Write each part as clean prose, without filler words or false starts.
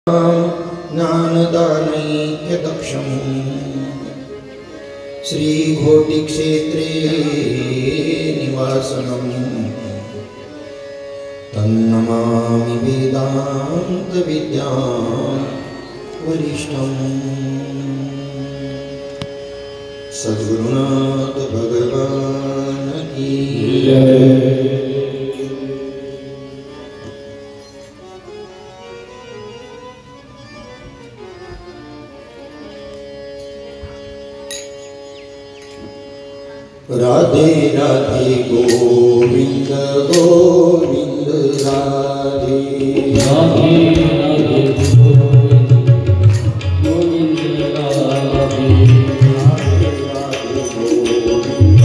ज्ञानदानैक्यदक्षम् श्रीघोटिक्षेत्रे निवासनम् तन्नमामि वेदान्तविद्यां वरिष्ठम् सद्गुरुनाथ भगवान की जय। राधे राधे गोविंद गोविंद राधे राधे राधे गोविंद राधे राधे राधे गोविंद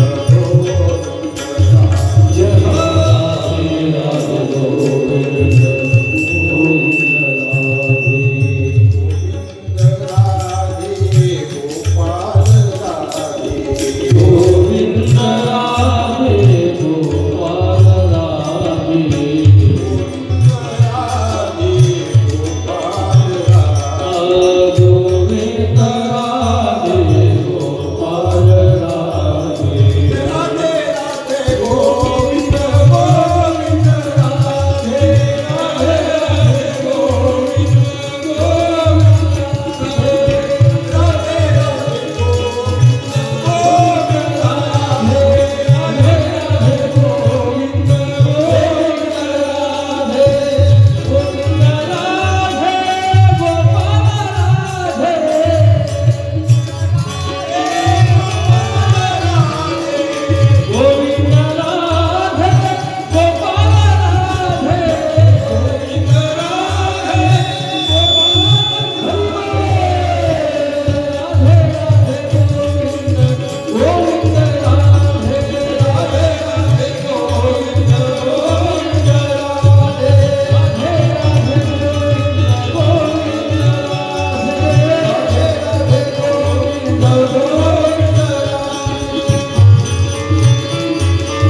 गोविंद राधे राधे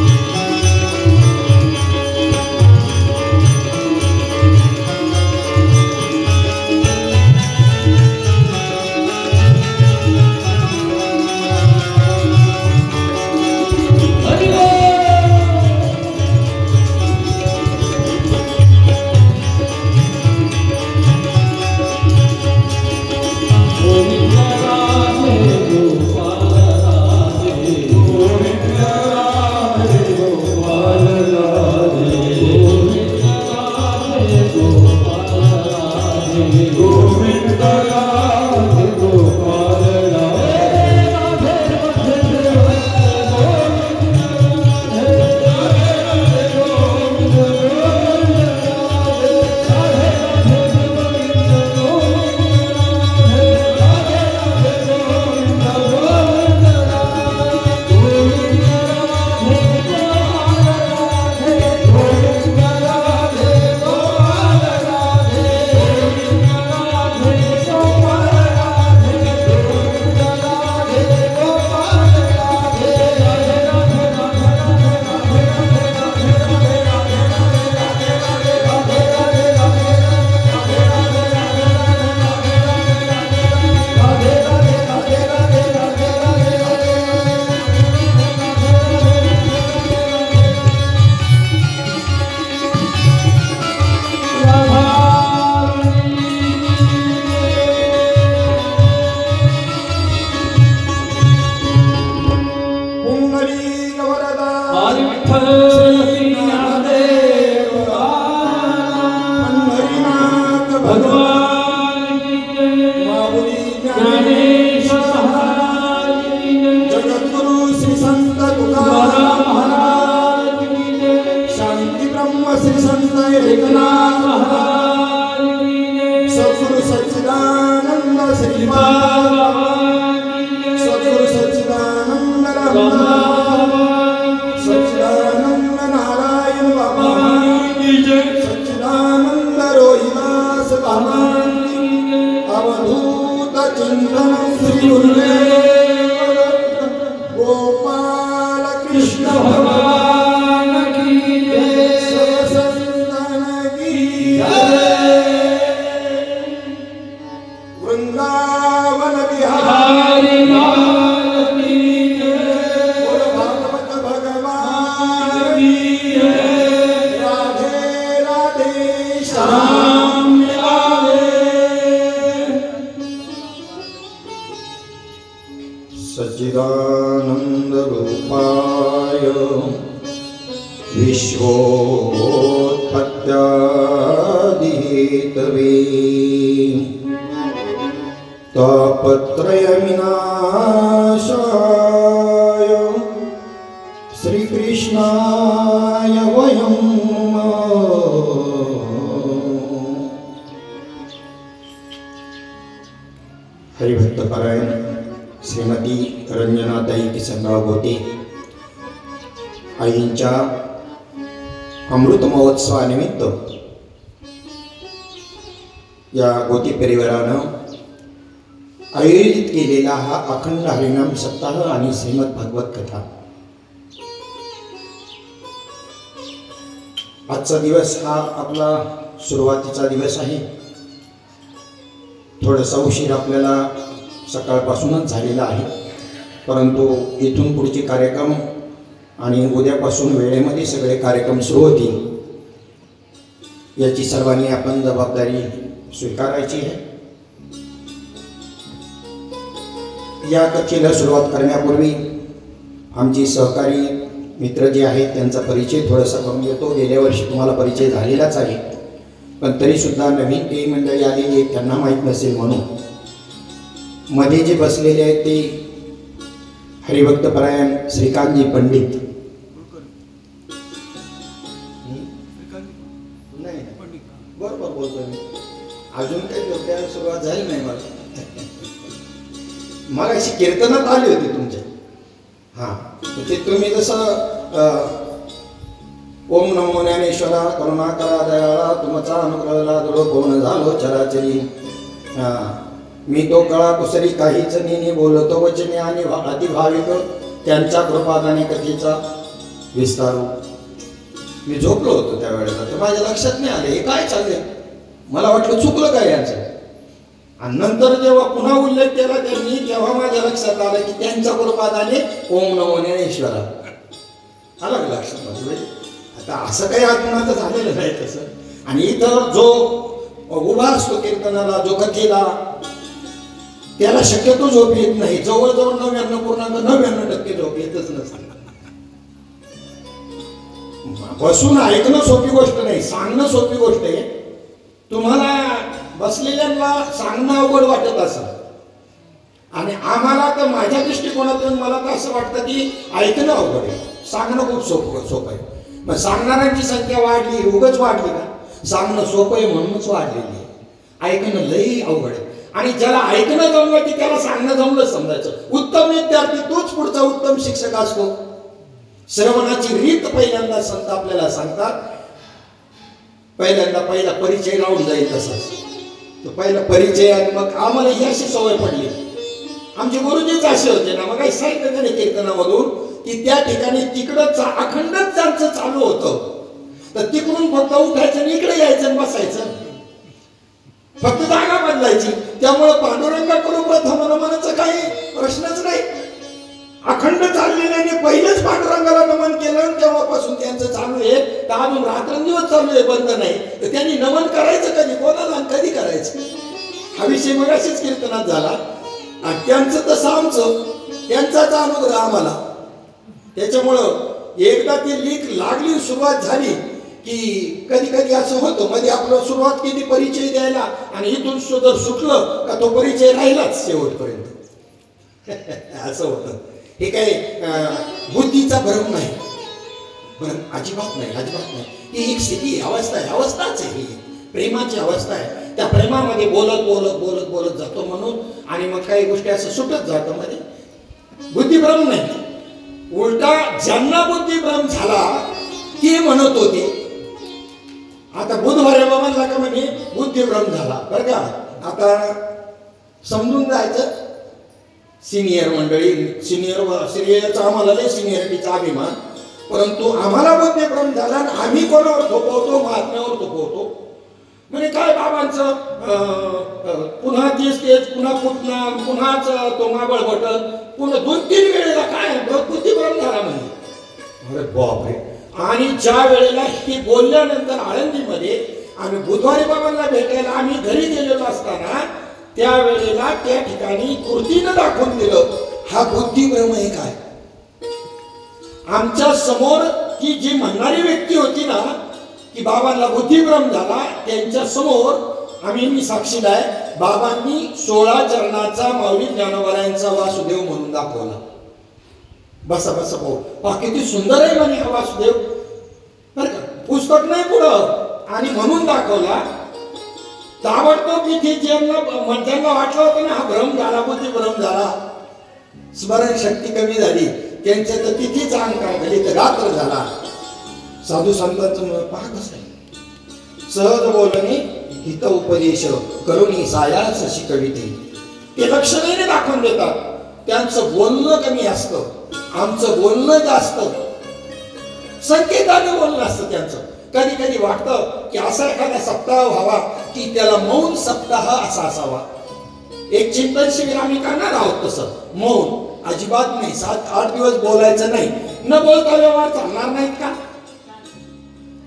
राधे गोविंद गोविंद राधे गोपाल राधे गोविंद गोपाल कृष्ण भगवान की जय। सच्चिदानन्दरूपाय विश्वोत्पत्त्यादिहेतवे तापत्रयविनाशाय श्रीकृष्णाय वयं हरिभक्तपरायण श्रीमती रंजनाताई किसनराव गोते आईंच्या अमृत महोत्सवानिमित्त या गोती परिवारानं आयोजित केलेला हा अखंड हरिनाम सप्ताह आणि श्रीमद भागवत कथा। आजचा दिवस हा आपला सुरुवातीचा दिवस आहे। थोडासा उशीर आपल्याला सकाळपासूनच झालेला आहे, परंतु इथून पुढचे कार्यक्रम आणि उद्यापासून वेळेमध्ये सगळे कार्यक्रम सुरू होतील याची सर्वांनी आपण जबाबदारी स्वीकारायची आहे। या कथेला सुरुवात करण्यापूर्वी आमचे सहकारी मित्र जे आहेत त्यांचा परिचय थोडासा करून घेतो। गेल्या वर्षी तुम्हाला परिचय झालेलाच आहे, पण तरीसुद्धा नवीन काही मंडळी आलेली आहेत त्यांना माहीत नसेल म्हणून मध्ये जे बसलेले आहेत ते हरिभक्तपरायण श्रीकांतजी पंडित बरोबर बोलतोय मी। अजून काही डोक्याला सुरुवात झाली नाही मला अशी कीर्तनात आली होती तुमच्या। हां, ते तुम्ही जसं ओम नमो ज्ञानेश्वरा करुणाकरा दयाळा तुमचा अनुग्रहाला दृढ झालो चराचरी। मी तो कळा कुसरी काहीच नेने बोलतो वचने आणि अतिभाविक त्यांच्या कृपादाने कथेचा विस्तारू। मी झोपलो होतो त्यावेळेला, तर माझ्या लक्षात नाही आले हे काय चाललंय। मला वाटलं चुकलं काय यांचं, आणि नंतर जेव्हा पुन्हा उल्लेख केला त्यांनी तेव्हा माझ्या लक्षात आलं की त्यांच्या कृपादाने ओम नमो ज्ञानेश्वरा आलं लक्षात। आता असं काही अजून झालेलं नाही तसं। आणि इथं जो उभा असतो कीर्तनाला, जो कथेला, त्याला शक्यतो झोप येत नाही। जवळजवळ 99.99% झोप येतच नसते। बसून ऐकणं सोपी गोष्ट नाही, सांगणं सोपी गोष्ट आहे। तुम्हाला बसलेल्यांना सांगणं अवघड वाटत असं, आणि आम्हाला तर माझ्या दृष्टिकोनातून मला तर असं वाटतं की ऐकणं अवघड आहे, सांगणं खूप सोपं आहे। मग सांगणाऱ्यांची संख्या वाढली, उगाच वाढली का? सांगणं सोपं आहे म्हणूनच वाढलेली आहे, ऐकणं लई अवघड आहे। आणि ज्याला ऐकणं जमलं की त्याला सांगणं जमलं समजायचं। उत्तम विद्यार्थी तोच पुढचा उत्तम शिक्षक असतो। श्रवणाची रीत पहिल्यांदा संत आपल्याला सांगतात। पहिला परिचय राहून जाईल तसाच तो पहिला परिचय, आणि मग आम्हाला ही अशी सवय पडली। आमचे गुरुजीच असे होते ना, मग काही साहित्य झाले कीर्तनामधून की त्या ठिकाणी तिकडं अखंडच त्यांचं चालू होतं, तर तिकडून फक्त उठायचं आणि इकडे यायचं बसायचं, फक्त जागा बदलायची। त्यामुळे पांडुरंगाकडून प्रथम नमनाचा काही प्रश्नच नाही। अखंड चाललेल्याने पहिलेच पांडुरंगाला नमन केलं, तेव्हापासून त्यांचं चालू आहे। तर अजून रात्रंदिवस चालू आहे, बंद नाही। तर त्यांनी नमन करायचं कधी, कोणाला कधी करायचं, हा विषय मग अशीच कीर्तनात झाला। आणि त्यांचं तसं आमचं, त्यांचाच अनुग्रह आम्हाला। त्याच्यामुळं एकदा ती लीक लागली, सुरुवात झाली की कधी कधी असं होतं मध्ये आपलं सुरुवात केली परिचय द्यायला, आणि इथून जर सुटलं का तो परिचय राहिलाच शेवटपर्यंत असं होतं। हे काही बुद्धीचा भ्रम नाही, अजिबात नाही। ही एक स्थिती, अवस्थाच आहे, ही प्रेमाची अवस्था आहे। त्या प्रेमामध्ये बोलत जातो म्हणून, आणि मग काही गोष्टी असं सुटत जातं मध्ये। बुद्धिभ्रम नाही, उलटा ज्यांना बुद्धिभ्रम झाला ते म्हणत होते। आता बुधवारी बाबांना का म्हणे बुद्धिभ्रम झाला बरं का, आता समजून जायचं। सिनियर मंडळी, सिनियरचा आम्हाला लय सिनियरिटीचा अभिमान, परंतु आम्हाला बुद्धिभ्रम झाला आणि आम्ही कोणावर थोपवतो, महात्म्यावर थोपवतो। म्हणजे काय बाबांचं पुन्हा तेच पुन्हा पुन्हाच तो माबळ बटन, पुन्हा 2-3 वेळेला काय बुद्धिभ्रम झाला म्हणजे, अरे बापरे। आणि ज्या वेळेला ही बोलल्यानंतर आळंदीमध्ये आम्ही बुधवारी बाबांना भेटायला आम्ही घरी गेलेलो असताना त्यावेळेला त्या ठिकाणी कृतीनं दाखवून दिलं, हा बुद्धिभ्रम आहे काय? आमच्या समोर की जी म्हणणारी व्यक्ती होती ना की बाबांना बुद्धिभ्रम झाला, त्यांच्या समोर मी साक्षीदार आहे, बाबांनी 16 चरणाचा माऊली ज्ञानोबरायांचा वासुदेव म्हणून दाखवला. बसा बसा भाऊ, पहा किती सुंदर आहे म्हणे हा वासुदेव, बरं का, पुस्तक नाही पुढं, आणि म्हणून दाखवला. ताबडतोब इथे ज्यांना वाटलं होतं ना हा भ्रम झाला, बुद्धिभ्रम झाला, स्मरण शक्ती कमी झाली, त्यांच्या तर तिथीच अंग झाली, तर रात्र झाला. साधू संतांचं पहा कसं आहे, सहज बोलणे हित उपदेश करुणी सायास शिकविते. ते लक्षणे दाखवून देतात. त्यांचं बोलणं कमी असतं, आमचं बोलणं जास्त, संकेताने बोलणं असतं त्यांचं. कधी कधी वाटतं की असा एखादा सप्ताह व्हावा की त्याला मौन सप्ताह असा असावा. एक चिंतन शिबिर आम्ही करणार आहोत तसं, मौन अजिबात नाही, 7-8 दिवस बोलायचं नाही. न बोलता व्यवहार चालणार नाहीत का?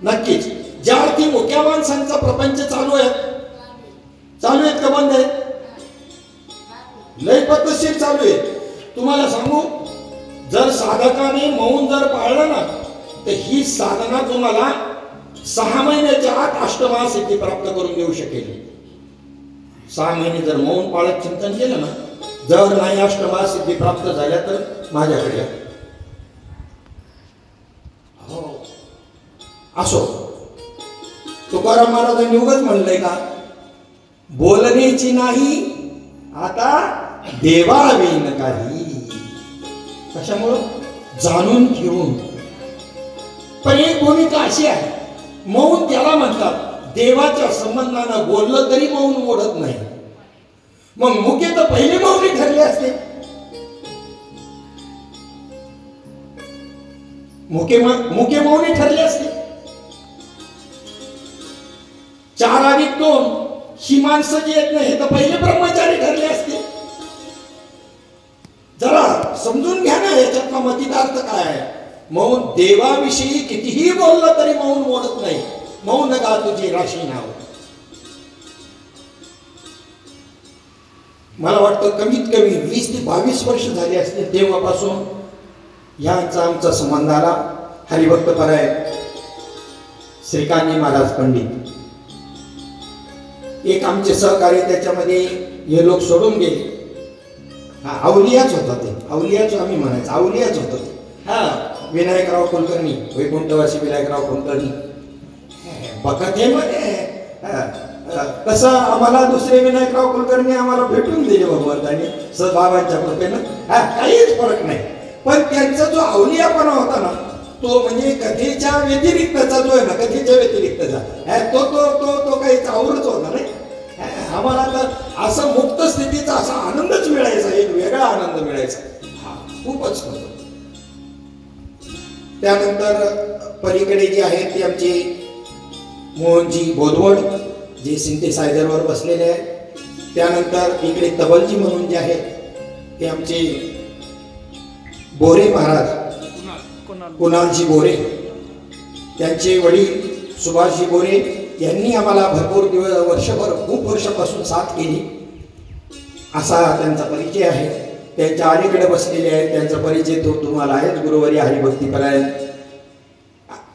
नक्कीच. ज्या अर्थी मोठ्या माणसांचा प्रपंच चालू आहेत का बंद आहेत? लय पद्धतशीर चालू आहे. तुम्हाला सांगू, जर साधकाने मौन जर पाळलं ना तर ही साधना तुम्हाला 6 महिन्याच्या आत अष्टमहासिद्धी प्राप्त करून देऊ शकेल. 6 महिने जर मौन पाळत चिंतन केलं ना, जर नाही अष्टमहासिद्धी प्राप्त झाल्या तर माझ्याकडे हो. असो, तुकाराम महाराजांनी उगाच म्हणलंय का, बोलण्याची नाही आता देवावीन काही. कशामुळं? जाणून घेऊन. पण एक भूमिका अशी आहे, मौन त्याला म्हणतात देवाच्या संबंधानं बोललं तरी मौन मोडत नाही. मग मुके तर पहिले मौनी ठरले असते. मुके मौनी ठरले असते. 4+2 ही माणसं जी आहेत ना, हे तर पहिले ब्रह्मचारी ठरले असते. जरा समजून घ्या ना याच्यातला मतितार्थ काय आहे. मौन देवाविषयी कितीही बोललं तरी मौन मोडत नाही. मौन गा तुझी राशी नाव. मला वाटतं कमीत कमी 20 ते 22 वर्ष झाली असतील तेव्हापासून यांचा आमचा संबंध आला. हरिभक्तपराय श्रीकांतजी महाराज पंडित एक आमचे सहकारी, त्याच्यामध्ये हे लोक सोडून गेले. हा अवलियाच होता ते, अवलियाच आम्ही म्हणायचं, अवलियाच होतं ते. हा विनायकराव कुलकर्णी, वैकुंठवासी विनायकराव कुलकर्णी बघत हे म्हणे. कसं आम्हाला दुसरे विनायकराव कुलकर्णी आम्हाला भेटून दिले भगवंतांनी बाबांच्या कृपेनं, काहीच फरक नाही. पण त्यांचा जो अवलियापणा होता ना, तो म्हणजे कथेच्या व्यतिरिक्तचा जो आहे ना, कथेच्या व्यतिरिक्तचा तो तो तो तो काही चावरच होता नाही. आम्हाला तर असं मुक्त स्थितीचा असा आनंदच मिळायचा, एक वेगळा आनंद मिळायचा. खूपच होतं. त्यानंतर पलीकडे जे आहेत ते आमचे मोहनजी बोधवड, जे सिंथेसायझरवर बसलेले आहेत. त्यानंतर इकडे तबलजी म्हणून जे आहेत ते आमचे बोरे महाराज, कुणालजी बोरे, त्यांचे वडील सुभाषजी बोरे यांनी आम्हाला भरपूर वर्षभर खूप वर्षापासून साथ केली, असा त्यांचा परिचय आहे. त्यांच्या अलीकडे बसलेले आहेत, त्यांचा परिचय तो तुम्हाला आहेच. गुरुवारी हरिभक्तीपरायण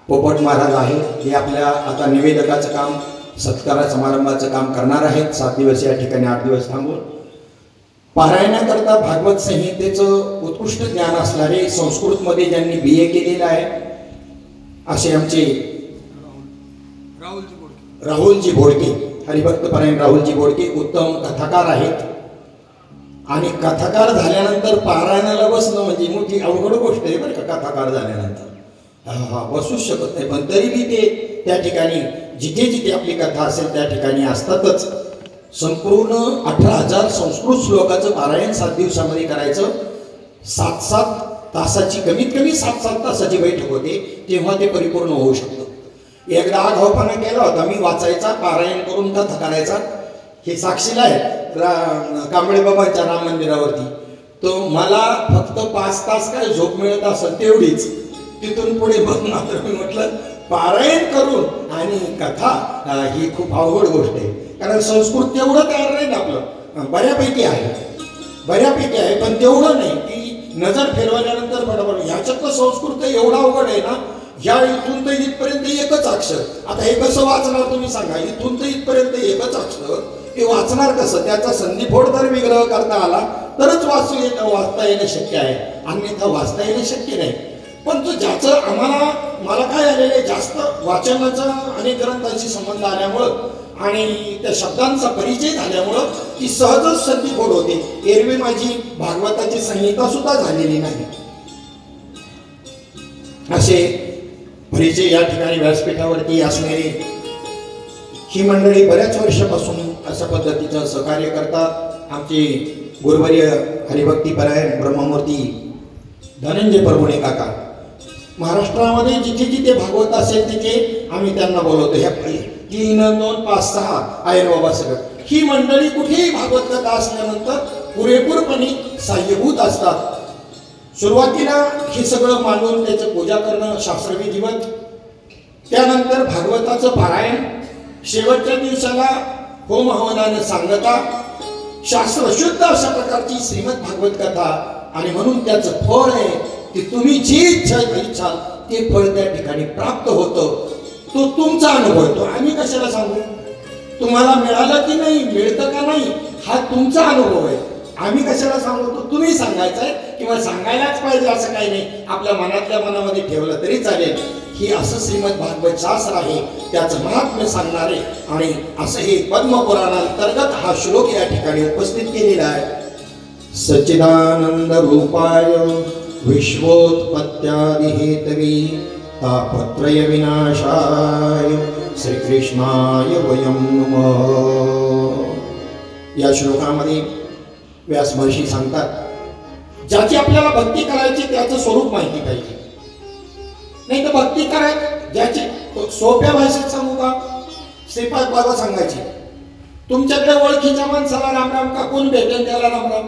पोपट महाराज आहे, हे आपल्या आता निवेदकाचं काम, सत्कार समारंभाचं काम करणार आहेत. 7 दिवस या ठिकाणी 8 दिवस थांबून पारायणाकरता भागवत संहितेचं उत्कृष्ट ज्ञान असणारे, संस्कृतमध्ये ज्यांनी BA केलेलं आहे असे आमचे राहुलजी बोडके, हरिभक्तपरायण राहुलजी बोडके उत्तम कथाकार आहेत. आणि कथाकार झाल्यानंतर पारायणाला बसणं म्हणजे मोठी अवघड गोष्ट आहे बरं का. कथाकार झाल्यानंतर बसूच शकत नाही, पण तरी बी ते त्या ठिकाणी जिथे जिथे आपली कथा असेल त्या ठिकाणी असतातच. संपूर्ण 18,000 संस्कृत श्लोकाचं पारायण 7 दिवसामध्ये करायचं. 7-7 तासाची, कमीत कमी 7-7 तासाची बैठक होते, तेव्हा ते परिपूर्ण होऊ शकतं. एकदा आगाऊपणा केला होता मी, वाचायचा, पारायण करून कथा करायचा. हे साक्षीला आहे कांबळे बाबांच्या राम मंदिरावरती. तो मला फक्त 5 तास काय झोप मिळत असेल तेवढीच. तिथून पुढे मग मात्र मी म्हटलं पारायण करून आणि कथा ही खूप अवघड गोष्ट आहे. कारण संस्कृत तेवढं तयार नाही आपलं, बऱ्यापैकी आहे, पण तेवढं नाही की नजर फिरवल्यानंतर बरोबर ह्याच्यातलं संस्कृत एवढा अवघड आहे ना, ह्या इथून तर इथपर्यंत एकच अक्षर. आता हे कसं वाचणार तुम्ही सांगा? इथून तर इथपर्यंत एकच अक्षर, हे वाचणार कसं? त्याचा संधिफोड जर विग्रह करता आला तरच वाचता येणं शक्य आहे, अन्यथा वाचता येणं शक्य नाही. पण तो ज्याचं मला काय आलेलं आहे, जास्त वाचनाचा अनेक ग्रंथांशी संबंध आल्यामुळं आणि त्या शब्दांचा परिचय झाल्यामुळं ती सहजच संधिफोड होते. एरवी माझी भागवताची संहिता सुद्धा झालेली नाही. असे परिचय या ठिकाणी व्यासपीठावरती असणारी ही मंडळी बऱ्याच वर्षापासून अशा पद्धतीचं सहकार्य करतात. आमचे गुरुवर्य हरिभक्तीपरायण ब्रह्ममूर्ती धनंजय परभुणे काका, महाराष्ट्रामध्ये जिथे जिथे भागवत असेल तिथे आम्ही त्यांना बोलवतो. ह्या 3, 2, 5, 6 आहे बाबा सगळं. ही मंडळी कुठेही भागवत कथा असल्यानंतर पुरेपूरपणे साह्यभूत असतात. सुरुवातीला हे सगळं मांडून त्याचं पूजा करणं शास्त्रविधिवत, त्यानंतर भागवताचं पारायण, शेवटच्या दिवसाला होम हवनानं सांगता, शास्त्रशुद्ध अशा प्रकारची श्रीमद भागवत कथा. आणि म्हणून त्याचं फळ आहे की तुम्ही जी इच्छा ते फळ त्या ठिकाणी प्राप्त होतं. तो तुमचा अनुभव आहे, तो आम्ही कशाला सांगू? तुम्हाला मिळालं की नाही, मिळतं का नाही, हा तुमचा अनुभव आहे. आम्ही कशाला सांगतो? तुम्ही सांगायचं आहे किंवा सांगायलाच पाहिजे असं काही नाही. आपल्या मनातल्या मनामध्ये ठेवलं तरी चालेल. ही असं श्रीमद भागवत शास्त्र आहे, त्याचं महात्म्य सांगणारे. आणि असं हे पद्मपुराणांतर्गत हा श्लोक या ठिकाणी उपस्थित केलेला आहे. सच्चिदानंद रूपाय विश्वोत्पत्त्यादि हेतवे तापत्रय विनाशाय श्रीकृष्णाय वयं नमः. या श्लोकामध्ये व्यास महर्षी सांगतात, ज्याची आपल्याला भक्ती करायची त्याचं स्वरूप माहिती पाहिजे. नाही तर भक्ती करायची ज्याची, सोप्या भाषेत सांगू का? श्रीपाद बाबा सांगायचे, तुमच्याकडे ओळखीच्या माणसाला रामराम का कोण भेटेल त्याला रामराम.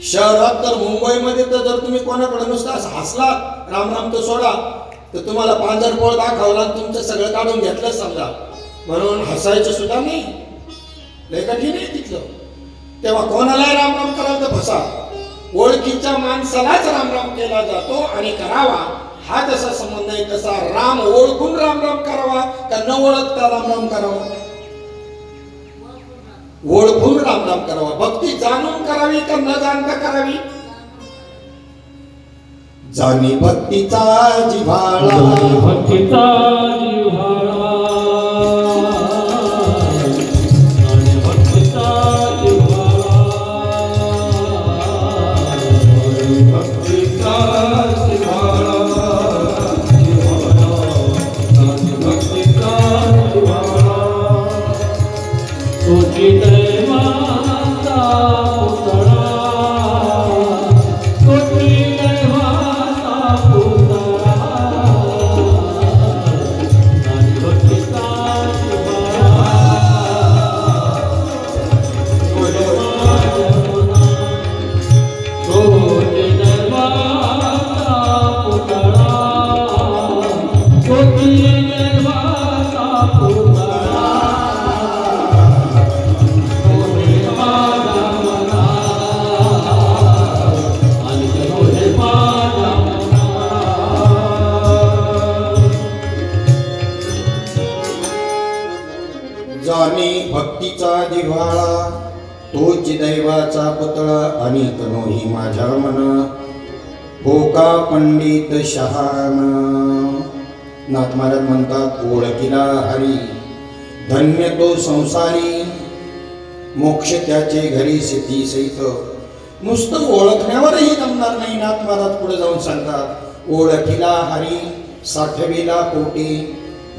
शहरात तर मुंबईमध्ये तर जर तुम्ही कोणाकडे नुसता हसला रामराम तर सोडा, तर तुम्हाला पांजरपोळ दाखवला तुमचं सगळं काढून घेतलं समजा. म्हणून हसायचं सुद्धा नाही, लय कठीण आहे तिथलं. तेव्हा कोणालाही रामराम करायला तर फसा. ओळखीच्या माणसालाच रामराम केला जातो आणि करावा हा जसा संबंध आहे तसा राम ओळखून रामराम करावा का न ओळखता रामराम करावा? ओळखून रामराम करावा. भक्ती जाणून करावी का न जाणता करावी? जाणी भक्तीचा जिव्हाळा, भक्तीचा जिव्हाळा, जाणी भक्तीचा जिव्हाळा, भक्तीचा जिव्हाळा, जाणी भक्तीचा जिव्हाळा. तुझी दैवाचा पुतळा, तुझी दैवाचा पुतळा, जाणी भक्तीचा जिव्हाळा. तुझी दैवाचा पुतळा, तुझी दैवाचा पुतळा, जाणी भक्तीचा जिव्हाळा, तोच दैवाचा पुतळा. आणि तनोही माझ्या मना, हो का पंडित शहाणा. नाथ महाराज म्हणतात, ओळखीला हरी धन्य तो संसारी, मोक्ष त्याचे घरी सिद्धी सहित. नुसतं ओळखण्यावरही जमणार नाही. नाथ महाराज पुढे जाऊन सांगतात, ओळखीला हरी साठविला पोटी,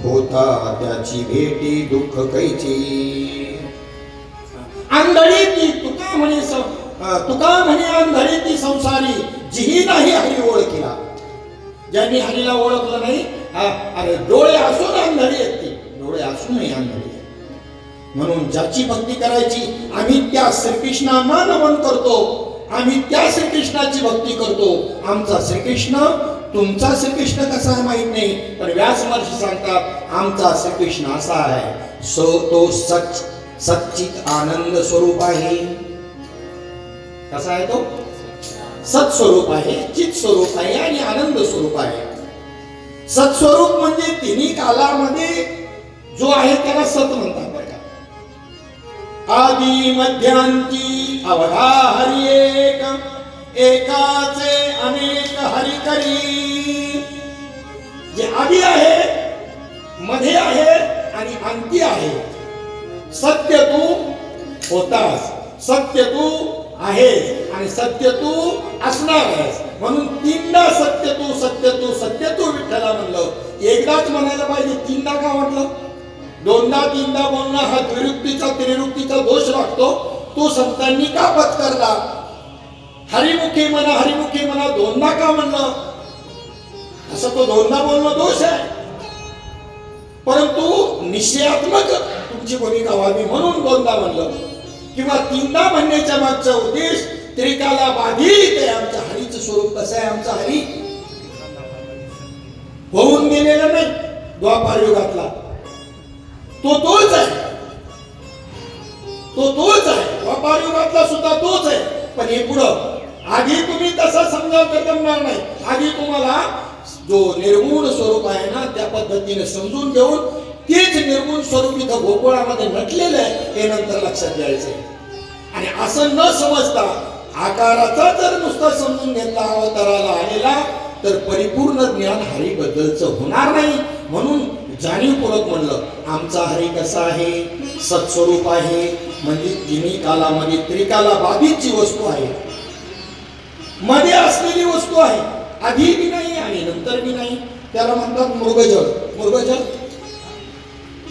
होता त्याची भेटी दुःख कैची. आंधळी ती तुका म्हणे आंधळी ती संसारी, जिही नाही हरी ओळखीला. ज्यांनी हरीला ओळखलं नाही, अरे डोळे असून आंधळी आहेत ती, डोळे असूनही आंधळी. म्हणून ज्याची भक्ती करायची, आम्ही त्या श्रीकृष्णांना नमन करतो, आम्ही त्या श्रीकृष्णाची भक्ती करतो. आमचा श्रीकृष्ण तुमचा श्रीकृष्ण कसा आहे माहित नाही, पण व्यास महर्षी सांगतात आमचा श्रीकृष्ण असा आहे, तो सच्चित आनंद स्वरूप आहे. कसा आहे तो? सत्स्वरूप आहे, चित स्वरूप आहे आणि आनंद स्वरूप आहे. सत्स्वरूप म्हणजे तिन्ही कालामध्ये जो आहे त्याला सत म्हणतात बरं का. आदी मध्यांती अवघा हरी एक, एकाचे अनेक हरी करी. जे आदी आहे, मध्ये आहे आणि अंती आहे. सत्य तू होतास, सत्य तू आहेस आणि सत्य तू असणार आहेस. म्हणून तीनदा सत्य तू सत्य तू सत्य तू विठ्ठला म्हणलं. एकदाच म्हणायला पाहिजे, तीनदा का म्हटलं? दोनदा तीनदा बोलणं हा द्विरुक्तीचा त्रिरुक्तीचा दोष लागतो. तो संतांनी का पत्करला? हरिमुखी म्हणा दोनदा का म्हणलं? असं तो दोनदा बोलणं दोष आहे. परंतु निश्चयात्मक तुमची भूमिका व्हावी म्हणून दोनदा म्हणलं किंवा तीनदा म्हणण्याच्या मागचा उद्देश त्रिकाला बाधित आहे. आमच्या हरीचं स्वरूप कसं आहे? आमचा हरी होऊन गेलेला नाही द्वापार युगातला, तो तोच आहे, तो तोच आहे. द्वापार युगातला सुद्धा तोच आहे. पण हे पुढं आधी तुम्ही तसा समजाव तर जमणार नाही. आधी तुम्हाला जो निर्गुण स्वरूप आहे ना त्या पद्धतीने समजून घेऊन तेच निर्गुण स्वरूप इथं गोकुळामध्ये नटलेलं आहे हे नंतर लक्षात घ्यायचंय. आणि असं न समजता आकाराचा जर नुसता समजून घेतला अवताराला आलेला तर परिपूर्ण ज्ञान हरीबद्दलचं होणार नाही. म्हणून जाणीवपूर्वक म्हणलं आमचा हरी कसा आहे? सत्स्वरूप आहे, म्हणजे तिन्ही कालामध्ये त्रिकाला बाधितची वस्तू आहे, मध्ये असलेली वस्तू आहे, आधी बी नाही आणि नंतर बी नाही. त्याला म्हणतात मृगजळ. मृगजळ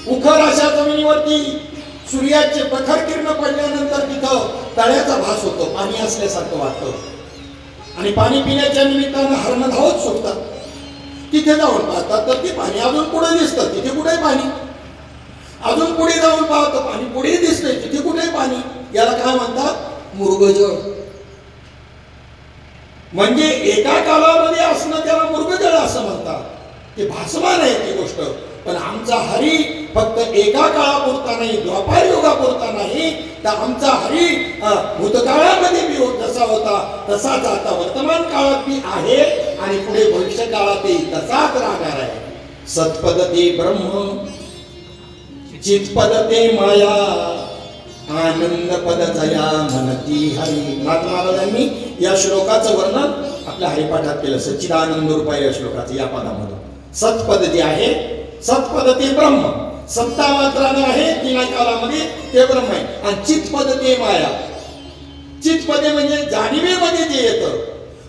उखर अशा जमिनीवरती सूर्याचे प्रखर किरण पडल्यानंतर तिथं तळ्याचा भास होतो, पाणी असल्यासारखं वाटतं आणि पाणी पिण्याच्या निमित्तानं हरणं धावत सुटतात. तिथे जाऊन पाहतात तर ते पाणी अजून पुढे दिसतं, तिथे कुठे पाणी. अजून पुढे जाऊन पाहतो पाणी पुढे दिसतंय, तिथे कुठे पाणी. याला काय म्हणतात? मृगजळ. म्हणजे एका कालामध्ये असणं त्याला मृगजळ असं म्हणतात. ते भासमान आहे ती गोष्ट. पण आमचा हरी फक्त एका काळापुरता नाही, द्वापार युगापुरता नाही, तर आमचा हरी भूतकाळामध्ये बी जसा होता तसाच आता वर्तमान काळात बी आहे आणि पुढे भविष्य काळातही तसाच राहणार आहे. सत्पद ते ब्रह्म, चित्पद ते माया, आनंद पद जया म्हणती हरी. महात्मा महाराजांनी या श्लोकाचं वर्णन आपल्या हरिपाठात केलं. सच्चिदानंद रूपाय या श्लोकाचं या पदामध्ये सत्पद जे आहे, सत्पद ते ब्रह्म, सत्ता मात्राने आहे तीन कालामध्ये ते ब्रह्म आहे. आणि चित्पद ते माया. चित्पदे म्हणजे जाणीवेमध्ये जे येतं,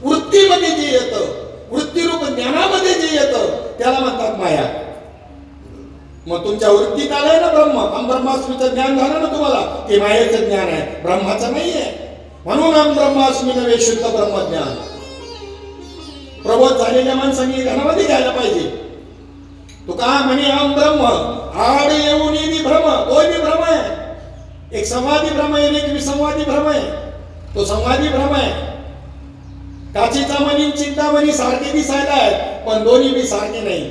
वृत्तीमध्ये जे येतं, वृत्तीरूप ज्ञानामध्ये जे येतं त्याला म्हणतात माया. मग तुमच्या वृत्तीत आलंय ना ब्रह्म, ब्रह्मास्मीचं ज्ञान झालं ना तुम्हाला, ते मायेचं ज्ञान आहे, ब्रह्माचं नाहीये. म्हणून हम ब्रह्मास्मी नव्हे शुद्ध ब्रह्मज्ञान. प्रबोध झालेल्या माणसांनी घनामध्ये घ्यायला पाहिजे. तुका म्हणे हम ब्रह्म, आड येऊन येणे भ्रम, तो बी भ्रम आहे. एक संवादी भ्रम आहे, एक विसंवादी भ्रम आहे. तो संवादी भ्रम आहे. काचेचा मनी चिंतामणी सारखे दिसायला आहेत पण दोन्ही बी सारखे नाही.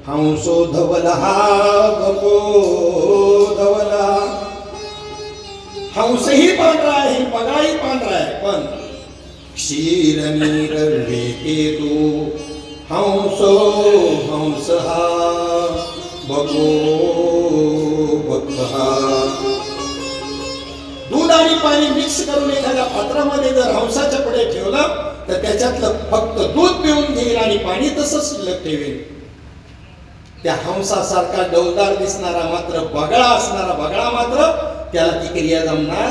हंसो धवला गपो धवला. हंसही पांढरा आहे, पगळाही पांढरा आहे, पण क्षीर नीर तू हंसो हंस हा बघो बघा. दूध आणि पाणी मिक्स करून एखाद्या पात्रामध्ये जर हंसाच्या पुढे ठेवलं तर त्याच्यातलं फक्त दूध पिऊन घेईल आणि पाणी तसंच शिल्लक ठेवेल. त्या हंसासारखा डौलदार दिसणारा मात्र बगळा असणारा बगळा मात्र त्याला ती क्रिया जमणार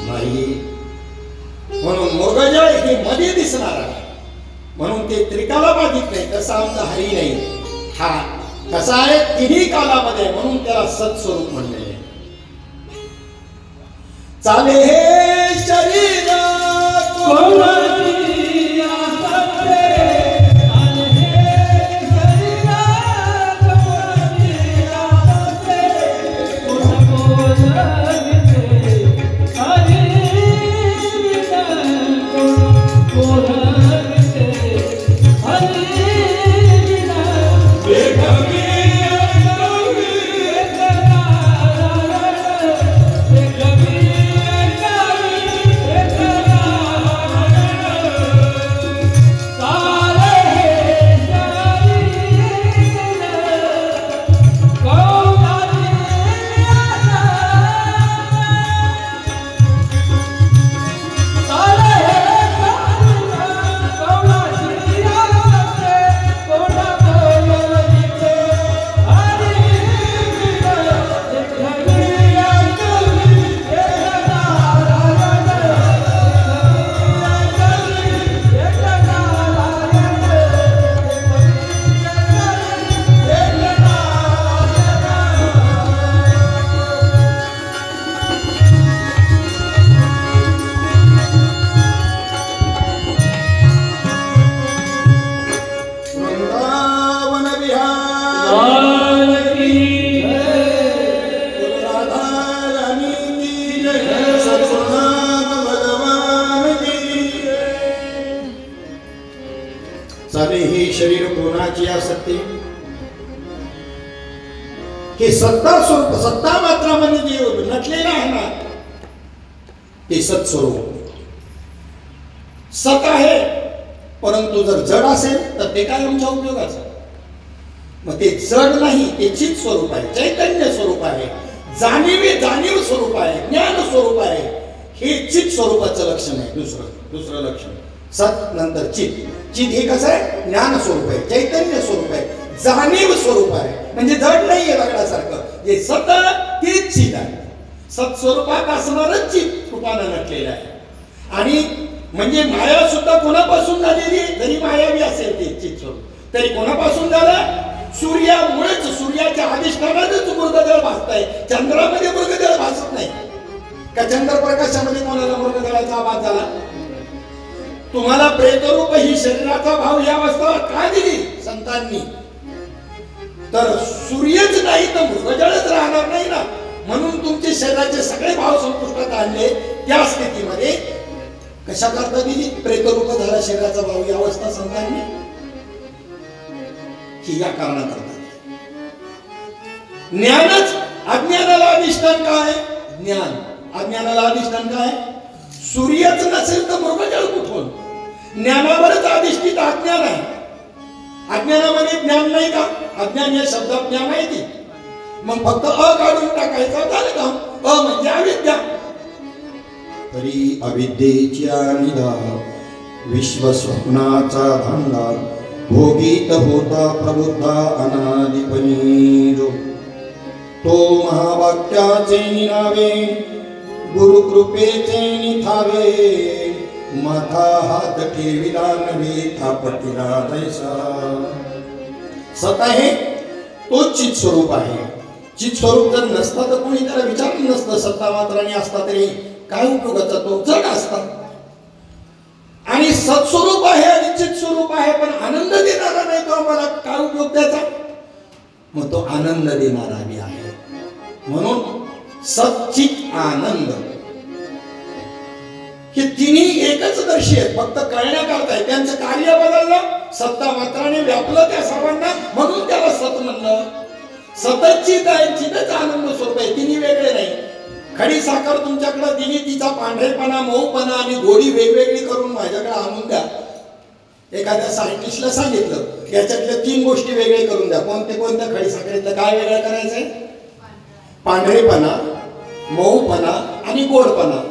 नाही. म्हणून मृगजळ हे मध्ये दिसणार आहे, म्हणून ते त्रिकाला बाधित नाही. तसा आमचा हरी नाही. हा कसा आहे? तिन्ही कालामध्ये, म्हणून त्याला सत्स्वरूप म्हणलेले. चाले हे शरीर शरीर कोणाची असते? हे सत्ता स्वरूप, सत्ता मात्रामध्ये जे नटलेलं आहे ना ते सत्स्वरूप सत आहे. परंतु जर जड असेल तर ते काय आमच्या उपयोगाचं? मग ते जड नाही, ते चित स्वरूप आहे, चैतन्य स्वरूप आहे, जाणीव स्वरूप आहे, ज्ञान स्वरूप आहे. हे चित स्वरूपाचं लक्षण आहे. दुसरं लक्षण सत नंतर चित. चित हे कसं आहे? ज्ञान स्वरूप आहे, चैतन्य स्वरूप आहे, जाणीव स्वरूप आहे. म्हणजे जड नाहीये दगडासारखं. जे सत तेच चित आहे. सत्स्वरूपात असणारच चित रूपानं नटलेलं आहे. आणि म्हणजे माया सुद्धा कोणापासून झालेली? जरी मायावी असेल ते चित स्वरूप तरी कोणापासून झालं? सूर्यामुळेच. सूर्याच्या अधिष्ठानातच मृगजळ भासतंय. चंद्रामध्ये मृगजळ भासत नाही का? चंद्रप्रकाशामध्ये कोणाला मृगजळाचा आवाज झाला? तुम्हाला प्रेतरूप ही शरीराचा भाव या अवस्था का दिली संतांनी? तर सूर्यच नाही तर मृगजळच राहणार नाही ना. म्हणून तुमचे शरीराचे सगळे भाव संपुष्टात आणले. त्या स्थितीमध्ये कशा करता दिली? प्रेतरूप झाला शरीराचा भाव ही अवस्था संतांनी ही या कारणाकरता. ज्ञानच. अज्ञानाला अधिष्ठान काय? ज्ञान. अज्ञानाला अधिष्ठान काय? सूर्यच नसेल तर मृगजळ कुठून? ज्ञानावरच अधिष्ठित अज्ञान आहे. अज्ञानामध्ये ज्ञान नाही का? अज्ञान या शब्दात ज्ञान आहे ती. मग फक्त काढून टाकायचं झालं का? म्हणजे अविद्या. तरी अविद्येच्या निधा विश्वस्वप्नाचा धांडा भोगीत होता प्रबुद्धा अनादिपणी जो. तो महावाक्याचे निनावे गुरुकृपेचे निथावे माथा हात ठेविला नव्हे थापटिला तैसा. सत आहे तो चित स्वरूप आहे. चित स्वरूप जर नसता तर कोणी त्याला विचारलं नसतं. सत्ता मात्राने असता तरी काय उपयोगाचा? तो जड असता. आणि सत्स्वरूप आहे आणि चित स्वरूप आहे पण आनंद देणारा नाही तो आम्हाला काय उपयोग त्याचा? मग तो आनंद देणारा बी आहे. म्हणून सच्चित आनंद हे तिन्ही एकच दर्शी आहेत. फक्त कळण्याकरता आहे. त्यांचं कार्य बदललं. सत्ता मात्राने व्यापलं त्या सर्वांना म्हणून त्याला सत म्हणलं. सतचित आहे, चितच आनंद स्वरूप आहे. तिन्ही वेगळे नाही. खडी साखर तुमच्याकडे दिली, तिचा पांढरेपणा, मऊपणा आणि गोडी वेगवेगळी करून माझ्याकडे आणून द्या. एखाद्या सायंटिस्टला सांगितलं याच्यातल्या 3 गोष्टी वेगळे करून द्या. कोणत्या? खडी साखरेतलं काय वेगळं करायचंय? पांढरेपणा, मऊपणा आणि गोडपणा.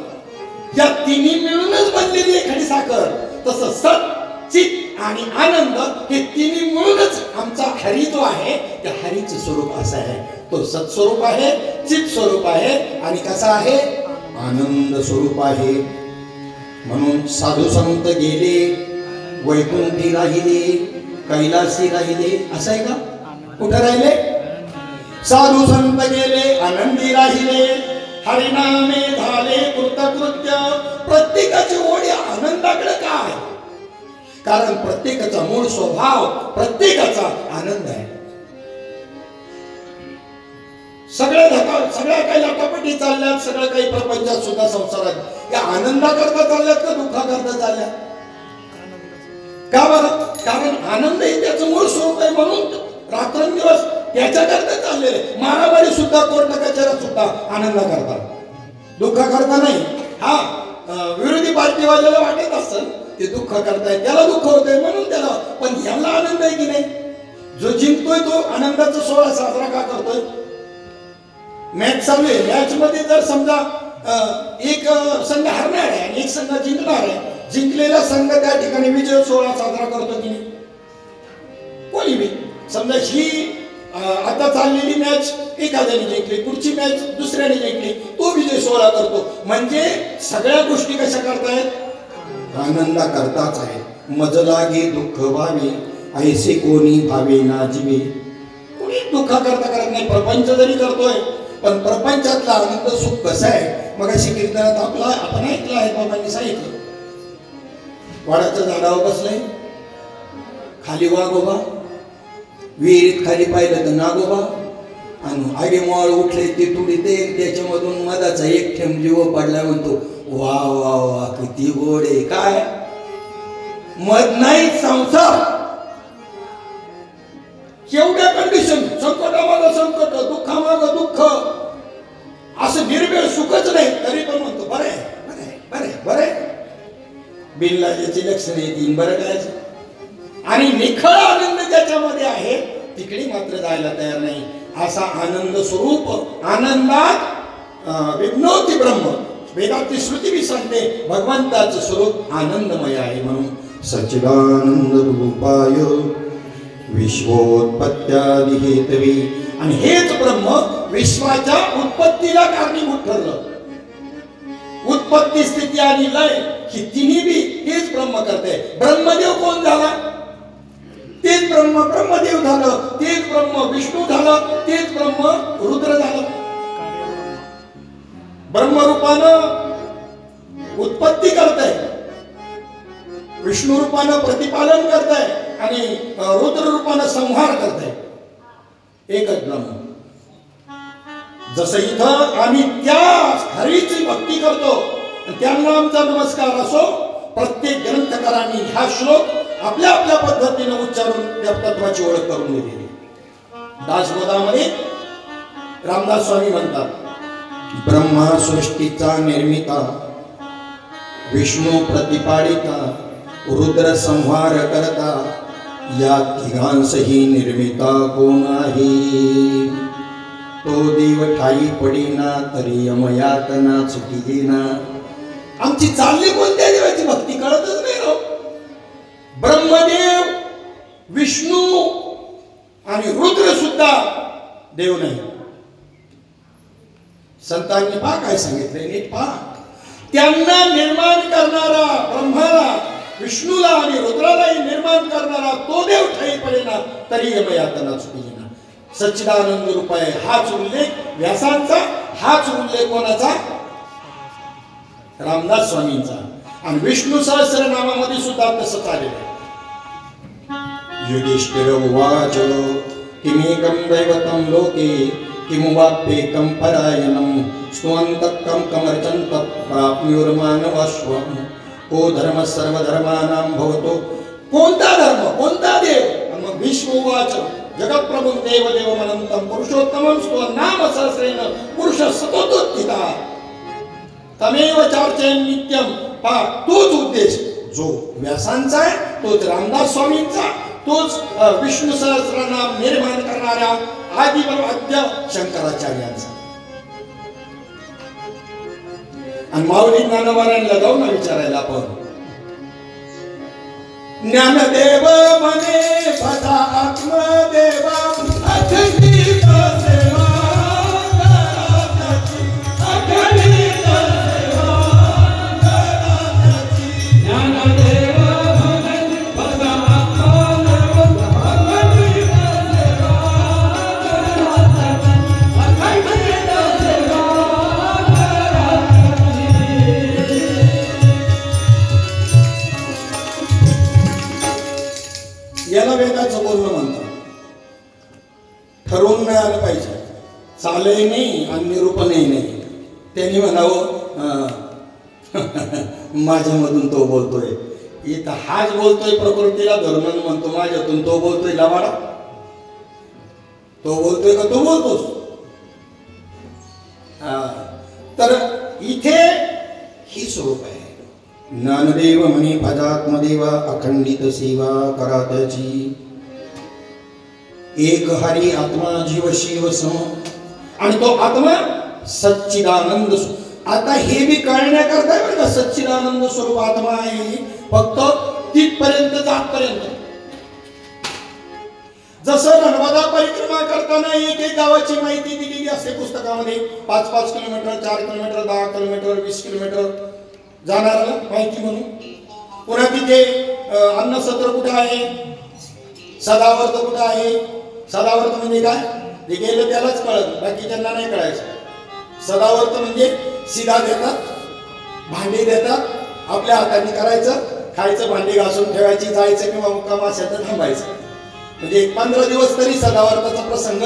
या तिन्ही मिळूनच बनलेली आहे खडी साखर. तसं सत, चित आणि आनंद हे तिन्ही मिळूनच आमचा हरी जो आहे त्या हरीचं स्वरूप असं आहे. तो सत्स्वरूप आहे, चित स्वरूप आहे आणि कसा आहे? आनंद स्वरूप आहे. म्हणून साधू संत गेले, वैकुंठी राहिले, कैलासी राहिले. असं आहे का? कुठे राहिले? साधू संत गेले, आनंदी राहिले, हरिनामे झाले कृतकृत्य. प्रत्येकाची ओढ आनंदाकडे काय? कारण प्रत्येकाचा मूळ स्वभाव, प्रत्येकाचा आनंद आहे. सगळ्या काही लटापटी चालल्यात, सगळं काही प्रपंचात सुद्धा संसारात या आनंदाकरता चालल्यात का दुःखाकरता चालल्यात? का बरं? कारण आनंद हे त्याचं मूळ स्वरूप आहे. म्हणून रात्रंदिवस त्याच्याकरता चाललेले. मारामारी सुद्धा, कोर्ट कचेऱ्या सुद्धा आनंद करतात, दुःख करता नाही. हा विरोधी पार्टीवाल्याला वाटत असेल ते दुःख करताय, त्याला दुःख होतंय म्हणून त्याला, पण याला आनंद आहे की नाही? जो जिंकतोय तो आनंदाचा सोहळा साजरा का करतोय? मॅच चालू आहे, मॅच मध्ये जर समजा एक संघ हरणार आहे आणि एक संघ जिंकणार आहे, जिंकलेला संघ त्या ठिकाणी विजय सोहळा साजरा करतो की नाही? कोणी बी समजा ही आता चाललेली मॅच एखाद्याने जिंकली, पुढची मॅच दुसऱ्याने जिंकली, तो विजय सोहळा करतो. म्हणजे सगळ्या गोष्टी कशा करतायत? आनंदा करताच आहे. मज लागे दुःख व्हावे ऐसे कोणी भावे ना जीवे. कोणी दुःख करता करत नाही. प्रपंच जरी करतोय पण प्रपंचातला आनंद सुख कसं आहे? मग अशी कीर्तनात आपण ऐकलं आहे, बाबांनी सांगितलं. वाडाच्या झाडावर बसलंय, खाली वाघोबा, विहिरीत खाली पाहिलं तर नागोबा, आणि आगेमोळ उठले ते तुडी ते, त्याच्यामधून मधाचा एक थेंब जीव पडला, म्हणतो वा वा वा किती गोड आहे. काय मध नाही संसार. केवढ्या कंडिशन, संकटामागं संकट, दुःखामागं दुःख, असं निर्भय सुखच नाही तरी पण म्हणतो बरं आहे, बरं आहे, बरं आहे, बरं आहे. बिनलाजाची लक्षणं येतील, बरं करायचं. आणि निखळ आनंद ज्याच्यामध्ये आहे तिकडे मात्र जायला तयार नाही. असा आनंद स्वरूप, आनंदात विघ्नोती ब्रह्म. वेदाची श्रुती बी सांगते भगवंताचं स्वरूप आनंदमय आहे. म्हणून सच्चिदानंद रूपाय विश्वोत्पत्त्यादि हेतवे. आणि हेच ब्रह्म विश्वाच्या उत्पत्तीला कारणीभूत ठरलं. उत्पत्ती, स्थिती आणि लय ही तिन्ही बी हेच ब्रह्म करते. ब्रह्मदेव कोण झाला? तेच ब्रह्म ब्रह्मदेव झालं, तेच ब्रह्म विष्णू झालं, तेच ब्रह्म रुद्र झालं. ब्रह्मरूपानं उत्पत्ती करताय, विष्णू रूपानं प्रतिपालन करताय आणि रुद्र रूपानं संहार करताय. एकच ब्रह्म. जसं इथं आम्ही त्या हरीची भक्ती करतो, त्यांना आमचा नमस्कार असो. प्रत्येक ग्रंथकारांनी हा श्लोक आपल्या आपल्या पद्धतीने उच्चारून त्या तत्वाची ओळख करून दिलेली. दासबोधामध्ये रामदास स्वामी म्हणतात, ब्रह्मा सृष्टीचा निर्मिता, विष्णू प्रतिपादिता, रुद्र संहार करता, या तिघांसही निर्मिता कोण आहे? तो देव ठाई पडीना, तरी यमयातना चुकीना. आमची चालली कोणत्या देवाची भक्ती कळतच नाही राव. ब्रह्मदेव, विष्णू आणि रुद्र सुद्धा देव नाही. संतांनी पहा काय सांगितलंय, नीट पहा. त्यांना निर्माण करणारा ब्रह्माला, विष्णूला आणि रुद्रालाही निर्माण करणारा तो देव ठाई पडेना, तरी यमयातना चुकीना. सच्चिदानंद रूपाय हाच उल्लेख व्यासांचा, हाच उल्लेख कोणाचा? रामदास स्वामींचा. आणि विष्णू सहस्रनामामध्ये सुद्धा तसंच आलेलं आहे. युधिष्ठिर उवाच किमेकं दैवतं लोके किमुवाप्येकं परायणं स्तुवन्तः कमर्चन्तः प्राप्नुर्मानवाश्वं को धर्म सर्वधर्मानां भवतो. कोणता धर्म, कोणता देव? मग विष्णू उवाच जगत्प्रभुं देवदेवमनन्तं पुरुषोत्तमं स्तुवन्नाम सहस्रेण पुरुष सततोत्थितः तमेव चार्चयन् नित्यं. पहा, तोच उद्देश जो व्यासांचा आहे, तोच रामदास स्वामींचा, तोच विष्णू सहस्रनाम निर्माण करणाऱ्या आदिवराध्य शंकराचार्यांचा. आणि माऊली ज्ञानवारांना जाऊ ना विचारायला आपण. ज्ञानदेव म्हणे भजा आत्मदेवा, अखंडित सेवा कराची, अखंडित सेवा कराची. ज्ञानदेव म्हणे भजा आत्मदेवा, अखंडित सेवा कराची, अखंडित सेवा कराची. याला वेदाचं बोलणं म्हणतात. ठरवून मिळालं पाहिजे, चालही नाही आणि निरूपणही नाही. त्यांनी म्हणावं माझ्यामधून तो बोलतोय, इथं हाच बोलतोय प्रकृतीला धर्मन म्हणतो, माझ्यातून तो बोलतोय लवाडा. तो बोलतोय का तो बोलतोस? तर इथे ही स्वरूप आहे. ज्ञानदेव म्हणे भजात्मदेवा, अखंडित सेवा करा त्याची. एक हरी आत्मा जीव शिव सम. आणि तो आत्मा सच्चिदानंद. आता हे बी कळण्याकरता बरं का, सच्चिदानंद स्वरूप आत्मा आहे. फक्त तिथपर्यंत जातपर्यंत. जसं नर्मदा परिक्रमा करताना एक एक गावाची माहिती दिलेली असते पुस्तकामध्ये. 5-5 किलोमीटर, 4 किलोमीटर, 10 किलोमीटर, 20 किलोमीटर जाणारा माहिती म्हणून. पुन्हा तिथे अन्नसत्र कुठे आहे, सदावर्त कुठे आहे. सदावर्त म्हणजे काय, जे गेलं त्यालाच कळत, बाकी त्यांना नाही कळायचं. सदावर्त म्हणजे शिदा देतात, भांडी देतात, आपल्या हाताने करायचं, खायचं, भांडी घासून ठेवायची, जायचं किंवा मुक्काम असेल तर थांबायचं. म्हणजे 15 दिवस तरी सदावर्ताचा प्रसंग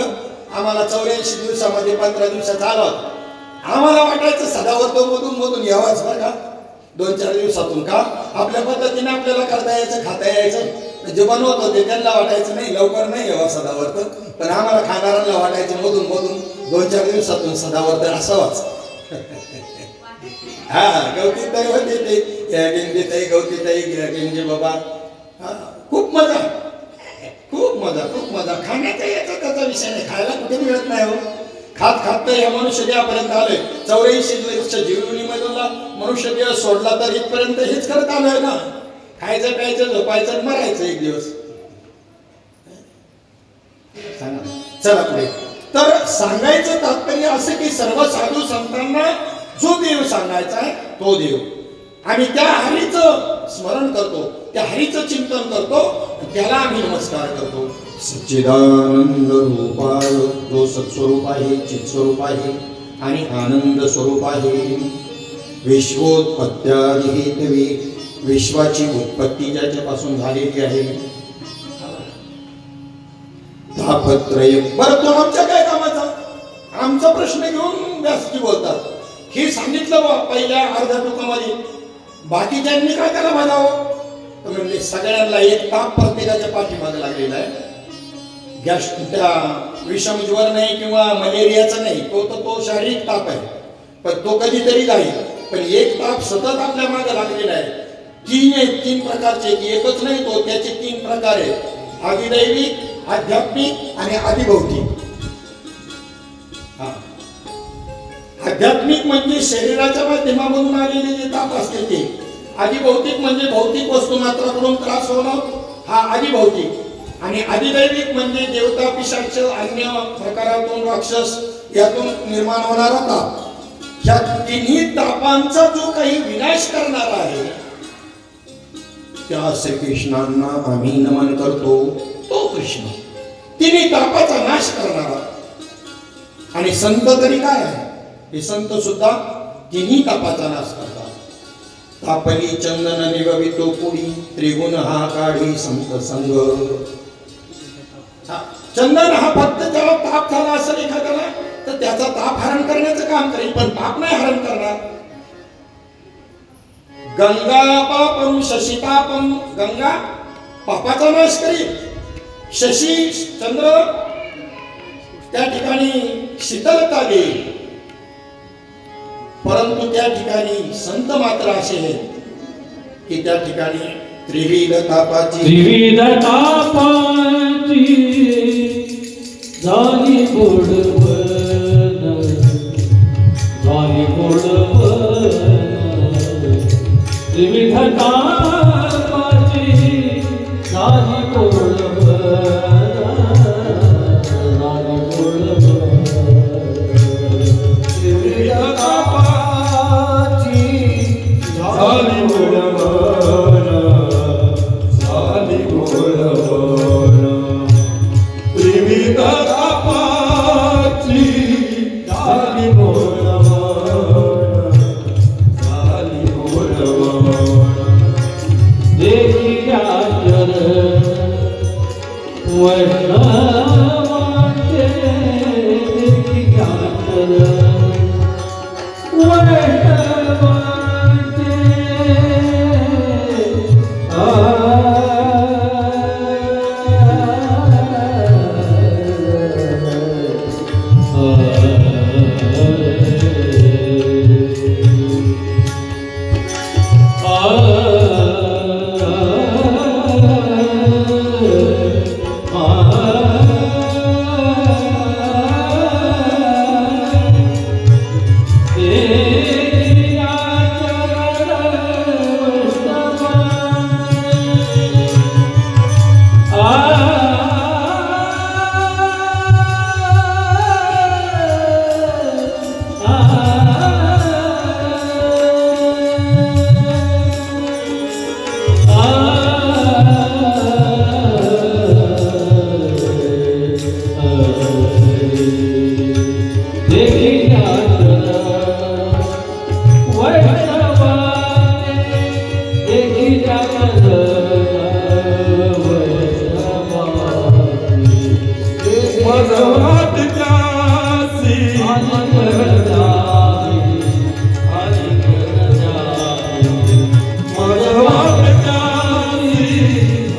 आम्हाला 84 दिवसामध्ये 15 दिवसाचा आला होता. आम्हाला वाटायचं सदावर्त मधून यावाच बरं का 2-4 दिवसातून. का आपल्या पद्धतीने आपल्याला करता यायचं, खाता यायचं. जे बनवत होते त्यांना वाटायचं नाही लवकर नाही यावं सदावर्त, पण आम्हाला खाणाऱ्यांना वाटायचं मधून मधून 2-4 दिवसातून सदावर्त असावाच. हा गवतीताई होते ते गेंजेताई गवतीताई गेंजे बाबा. खूप मजा खूप मजा खूप मजा. खाण्याचा याचा त्याचा विषय नाही, खायला कुठे मिळत नाही हो. खात खात तर या मनुष्य देहापर्यंत आलोय. 84 जीवनीमधून मनुष्य देह सोडला तर इथपर्यंत हेच करत आलोय ना. खायचं प्यायचं झोपायचं मरायचं एक दिवस. चला पुढे. तर सांगायचं तात्पर्य असं की सर्व साधू संतांना जो देव सांगायचा आहे तो देव, आणि त्या हरीचं स्मरण करतो, त्या हरीचं चिंतन करतो, त्याला आम्ही नमस्कार करतो. सच्चिदानंद रूपाय, जो सत्स्वरूप आहे, चित्स्वरूप आहे आणि आनंद स्वरूप आहे. विश्वोत्पत्त्यादि हेतवे, विश्वाची उत्पत्ती ज्याच्यापासून झालेली आहे. तापत्रय. बरं तो आमच्या काय कामाचा? आमचा प्रश्न घेऊन व्यासजी बोलतात. हे सांगितलं बा पहिल्या अर्ध्या टुकामध्ये, बाकीच्यांनी काय त्याला म्हणावं? म्हणजे सगळ्यांना एक ताप प्रत्येकाच्या पाठीमागे लागलेला आहे. गॅस त्या विषमज्वर नाही किंवा मलेरियाचा नाही, तो शारीरिक ताप आहे, पण तो कधीतरी जाईल. पण एक ताप सतत आपल्या मागे लागलेला आहे. 3 प्रकारचे, एकच नाही तो, त्याचे 3 प्रकार आहेत: आदिदैविक, आध्यात्मिक आणि आदिभौतिक. आध्यात्मिक म्हणजे शरीराच्या माध्यमामधून आलेले जे ताप असते ते. आदिभौतिक म्हणजे भौतिक वस्तू मात्राकडून त्रास होणं, हा आदिभौतिक. आणि आदिदैविक म्हणजे देवता, पिशाच, अन्य प्रकारातून राक्षस यातून निर्माण होणारा ताप. या तिन्ही तापांचा जो काही विनाश करणारा आहे त्या श्रीकृष्णांना आम्ही नमन करतो. तो कृष्ण तिन्ही तापाचा नाश करणारा. आणि संत तरी काय आहे? हे संत सुद्धा तिन्ही तापाचा नाश करतात. तापली चंदन निगवितो पुढी, त्रिगुण हा काढी संत संग. चंदन हा फक्त ज्याला ताप झाला असेल एखाद्याला तर त्याचा ताप हरण करण्याचं काम करेल, पण ताप नाही हरण करणार. गंगा पापम शशितापम, गंगा पापाचा नाश करेल. शशी चंद्र त्या ठिकाणी शीतलता देईल. परंतु त्या ठिकाणी संत मात्र असे आहेत की त्या ठिकाणी त्रिविध तापाची झाली गोडवन, झाली गोडवन. त्रिविध तापाची झाली गोडवन, झाली गोडवन. त्रिविध तापाची झाली गोडवन, झाली गोडवन. त्रिविध तापाची झाली गोडवन, झाली गोडवन. देखिया चरण वैष्णवांचे, देखिया चरण वैष्णवांचे.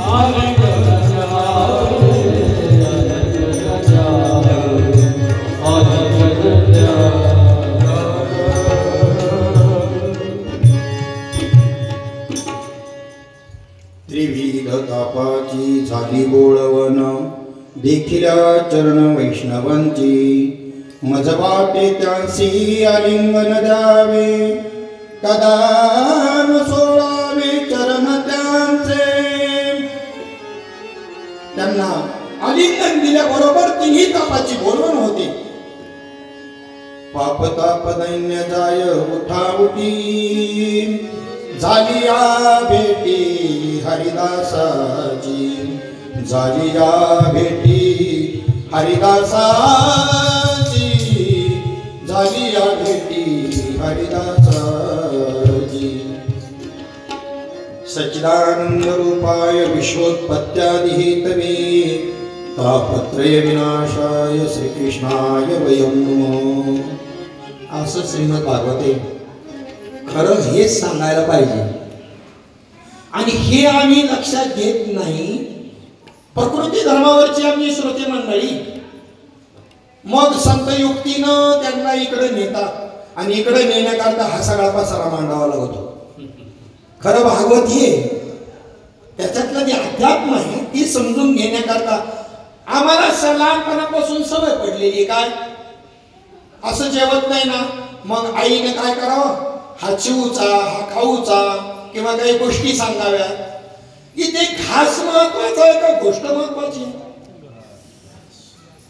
Hare झाली बोळवण देखील चरण वैष्णवांची मज वाटे त्यांसी आलिंगन द्यावे कदान सोडावे चरण त्यांचे त्यांना आलिंगन दिल्याबरोबर तिन्ही तापाची बोलवण होते पाप ताप दैन्य जाय उठाउटी झाली या भेटी हरिदासाची झाली या भेटी हरिदासाची झाली या भेटी हरिदासाची सच्चिदानंद रूपाय विश्वोत्पत्त्यादि हेतवे तापत्रय विनाशाय श्रीकृष्णाय वयं नमो. असं श्रीमद भागवते खरं हेच सांगायला पाहिजे आणि हे आम्ही लक्षात घेत नाही. प्रकृती धर्मावरची आम्ही श्रोते मंडळी मग संत युक्तीनं त्यांना इकडे नेतात आणि इकडे नेण्याकरता हा सगळा पसारा मांडावा लागतो. खरं भागवत हे त्याच्यातलं जे अध्यात्म आहे ती समजून घेण्याकरता आम्हाला लहानपणापासून सवय पडलेली काय असं जेवत नाही ना मग आईने काय करावं हा चिवचा हा खाऊचा किंवा काही गोष्टी सांगाव्या की ते घास महत्वाचा आहे का गोष्ट महत्वाची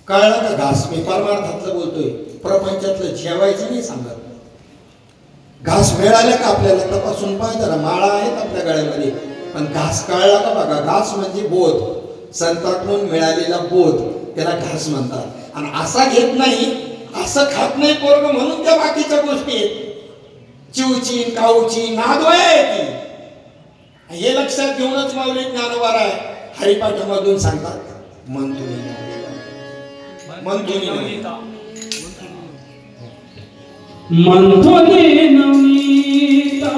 कळलं का. घास मी परमार्थातलं बोलतोय प्रपंचातलं जेवायचं नाही सांगत. घास मिळाला का आपल्याला तपासून पाहिजे ना माळा आहेत आपल्या गळ्यामध्ये पण घास कळला का बघा. घास म्हणजे बोध संतांकडून मिळालेला बोध त्याला घास म्हणतात आणि असा घेत नाही असं खात नाही पोरग म्हणून त्या बाकीच्या गोष्टी आहेत चिवची काऊची नादवाय आहे ती. हे लक्षात घेऊनच माऊली ज्ञानवार आहे हरिपाठामधून सांगतात मंथुनी नवनीता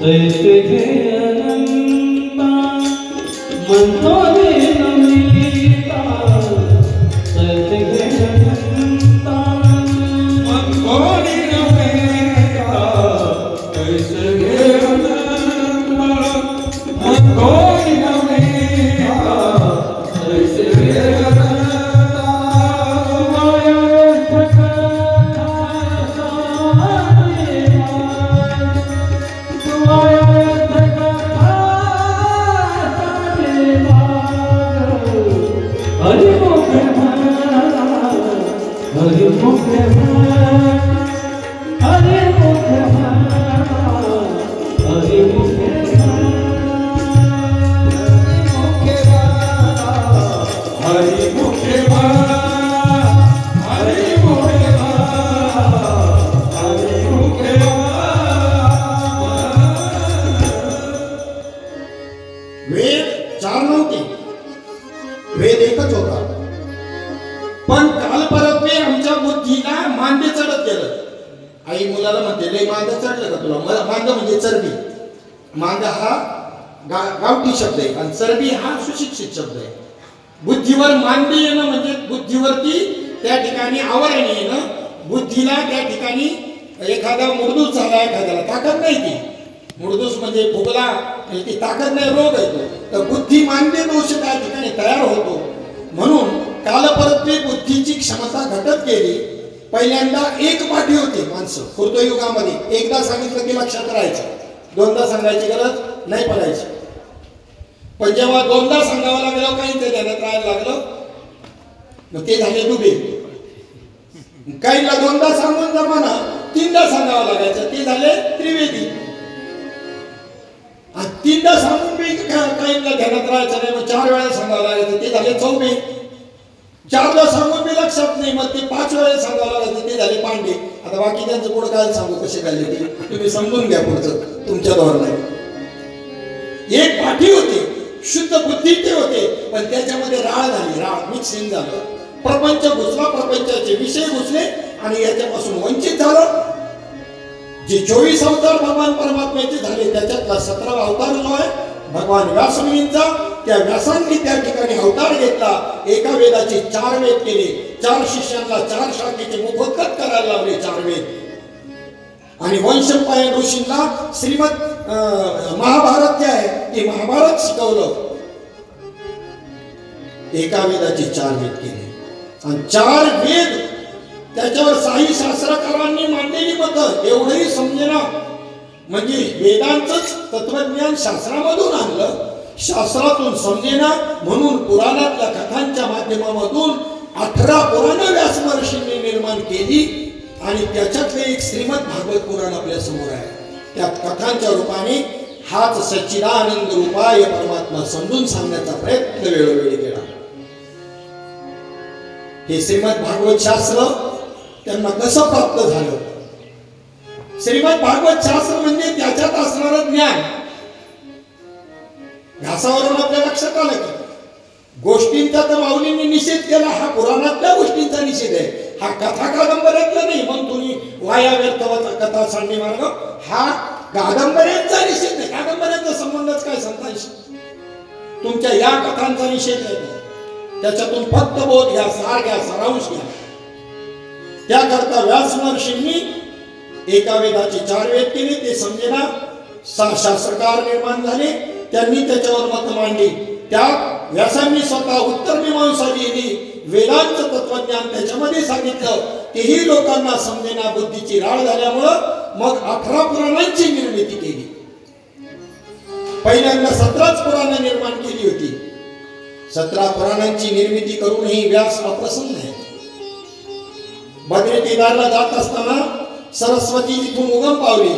तैसे घे अनंता मंथोनी नवनीता तैसे घे अनंता मंथोनी नवनीता तैसे घे अनंता मंथोनी नवनीता तैसे घे गावठी शब्द आहे आणि चरबी हा सुशिक्षित शब्द आहे. बुद्धीवर मांडे येणं म्हणजे बुद्धीवरती त्या ठिकाणी आवरण येणं बुद्धीला त्या ठिकाणी एखादा मुरदूस झाला एखाद्याला ताकद नाही ती मुरदूस म्हणजे फुगला म्हणजे ती ताकद नाही रोग येतो तर बुद्धी मांडे दोष त्या ठिकाणी तयार होतो. म्हणून कालपरत्वे बुद्धीची क्षमता घटत गेली. पहिल्यांदा एक पाठी होती माणसं कृतयुगामध्ये एकदा सांगितलं की लक्षात राहायचं दोनदा सांगायची गरज नाही पडायची. पण जेव्हा दोनदा सांगावं लागलं काही ते ध्यानात राहायला लागलं मग ते झाले दुबे. काहींना दोनदा सांगून जमाना तीनदा सांगावं लागायचं ते झाले त्रिवेदी. आणि तीनदा सांगून बी काहींना ध्यानात राहायचं नाही मग 4 वेळा सांगावं लागायचं ते झाले चौबे. 4दा सांगून बी लक्षात नाही मग ते 5 वेळा सांगावं लागायचं ते झाले पांडे. आता बाकी त्यांचं पुढे काय सांगू कसे झाले ते तुम्ही समजून घ्या पुढचं तुमच्या धोरणाने. एक पाठी होते शुद्ध बुद्धीचे होते पण त्याच्यामध्ये राळ झाली राळ मिक्सिंग झालं. प्रपंच घुसला प्रपंचाचे विषय घुसले आणि याच्यापासून वंचित झालं. जे 24 अवतार भगवान परमात्म्याचे झाले त्याच्यातला 17वा अवतार जो आहे भगवान व्यासमुनींचा त्या व्यासांनी त्या ठिकाणी अवतार घेतला. एका वेदाचे 4 वेद केले 4 शिष्यांना 4 शाखेचे मुखोद्गत करायला लावले 4 वेद आणि वंशपायन ऋषींना श्रीमद महाभारत जे आहे ते महाभारत शिकवलं. एका वेदाचे 4 वेद केले आणि 4 वेद त्याच्यावर साई शास्त्रकारांनी मांडलेली मतं एवढंही समजेना. म्हणजे वेदांचंच तत्वज्ञान शास्त्रामधून आणलं, शास्त्रातून समजेना म्हणून पुराणातल्या कथांच्या माध्यमामधून 18 पुराणं व्यास महर्षींनी निर्माण केली आणि त्याच्यातले एक श्रीमद भागवत पुराण आपल्या समोर आहे. त्या कथांच्या रूपाने हाच सच्चिदानंद रूपाय परमात्मा समजून सांगण्याचा प्रयत्न वेळोवेळी केला. हे श्रीमद भागवत शास्त्र त्यांना कसं प्राप्त झालं? श्रीमद भागवत शास्त्र म्हणजे त्याच्यात असणारं ज्ञान. घासावरून आपल्या लक्षात आलं की गोष्टींचा तर माऊलींनी निषेध केला, हा पुराणातल्या गोष्टींचा निषेध आहे. हा कथा कादंबऱ्यातला नाही. मग तुम्ही वाया व्यर्थवाचा कथा सांडे मार्ग, हा कादंबऱ्यांचा निषेध नाही. कादंबऱ्यांचा संबंधच काय संतांशी? तुमच्या या कथांचा निषेध आहे. त्याच्यातून फक्त बोध घ्या, सार घ्या, सारांश घ्या. त्याकरता व्यास महर्षींनी एका वेदाचे 4 वेद केले. ते समजेना शास्त्रकार निर्माण झाले, त्यांनी त्याच्यावर मत मांडली. त्या व्यासांनी स्वतः उत्तर मीमांसा लिहिली, वेदांचं तत्वज्ञान त्याच्यामध्ये सांगितलं. तेही लोकांना समजेना, बुद्धीची राळ झाल्यामुळं मग 18 पुराणांची निर्मिती केली. पहिल्यांदा 17च पुराणं निर्माण केली होती. 17 पुराणांची निर्मिती करूनही व्यास अप्रसन्न आहे. बद्री केदारला जात असताना सरस्वती जिथून उगम पावली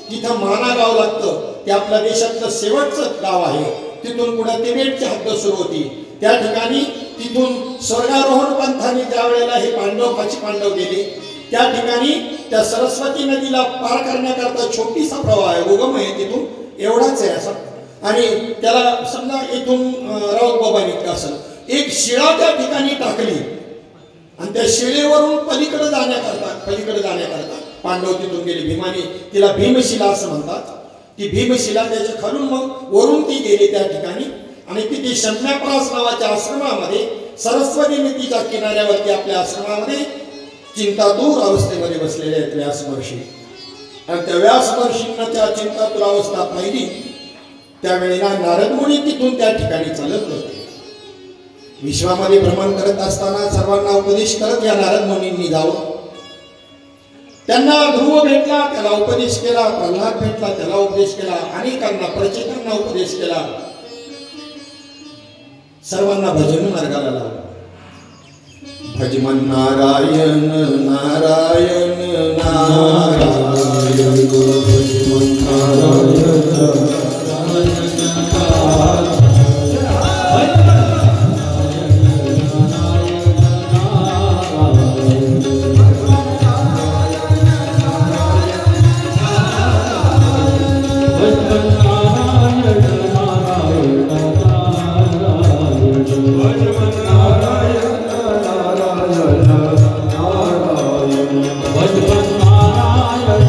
तिथं माना गाव लागतं. ते आपल्या देशातलं शेवटचं गाव आहे. तिथून पुढे तिबेटची हद्द सुरू होती. त्या ठिकाणी तिथून स्वर्गारोहण पंथाने ज्या वेळेला हे पांडव गेले, त्या ठिकाणी त्या सरस्वती नदीला पार करण्याकरता छोटीसा प्रवाह आहे, उगम आहे तिथून एवढाच आहे असा. आणि त्याला समजा इथून राऊत बाबा इतका असेल, एक शिळा त्या ठिकाणी टाकली आणि त्या शिळेवरून पलीकडे जाण्याकरता पांडव तिथून गेले. भीमाने तिला भीमशिला असं म्हणतात. ती भीमशिला त्याच्या खालून मग वरून ती गेली त्या ठिकाणी आणि तिथे शम्याप्रास नावाच्या आश्रमामध्ये सरस्वती नदीच्या किनाऱ्यावरती आपल्या आश्रमामध्ये चिंतातूर अवस्थेमध्ये बसलेले आहेत व्यास महर्षी. आणि त्या व्यास महर्षींना त्या चिंतातूर अवस्था पाहिली त्यावेळेला नारद मुनी तिथून त्या ठिकाणी चालत होते. विश्वामध्ये भ्रमण करत असताना सर्वांना उपदेश करत या नारद मुनींनी जावं. त्यांना ध्रुव भेटला, त्याला उपदेश केला. प्रल्हाद भेटला, त्याला उपदेश केला. अनेकांना प्रचेतांना उपदेश केला. सर्वांना भजन मार्गाला लावला. भजमन नारायण नारायण नारायण भजमन नारायण Bhajman Narayana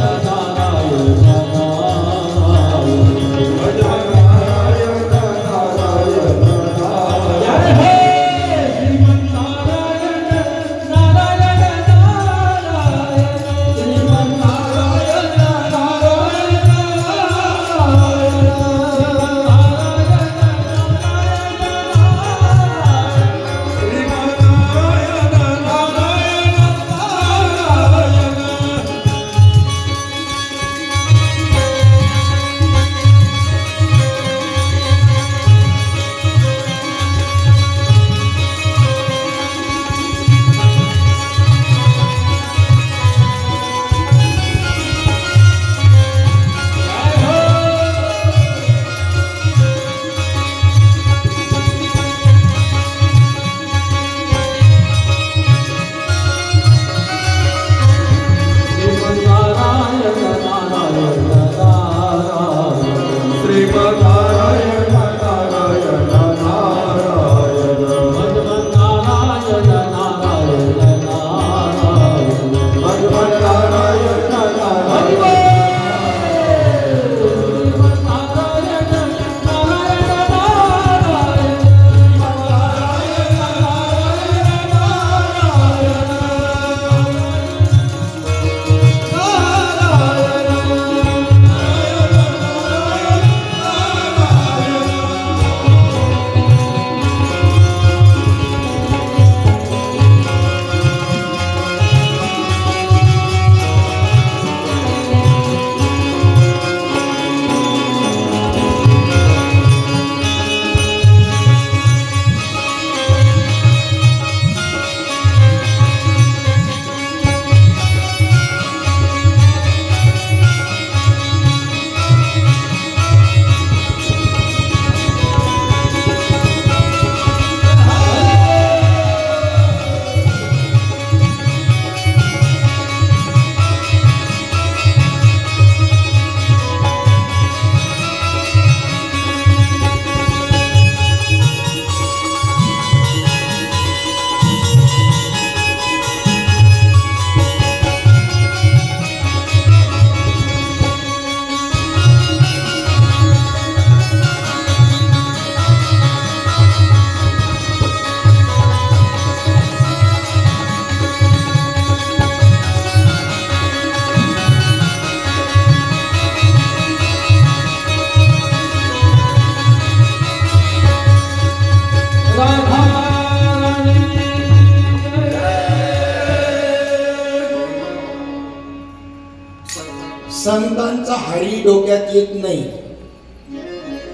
संतांचा हरी डोक्यात येत नाही,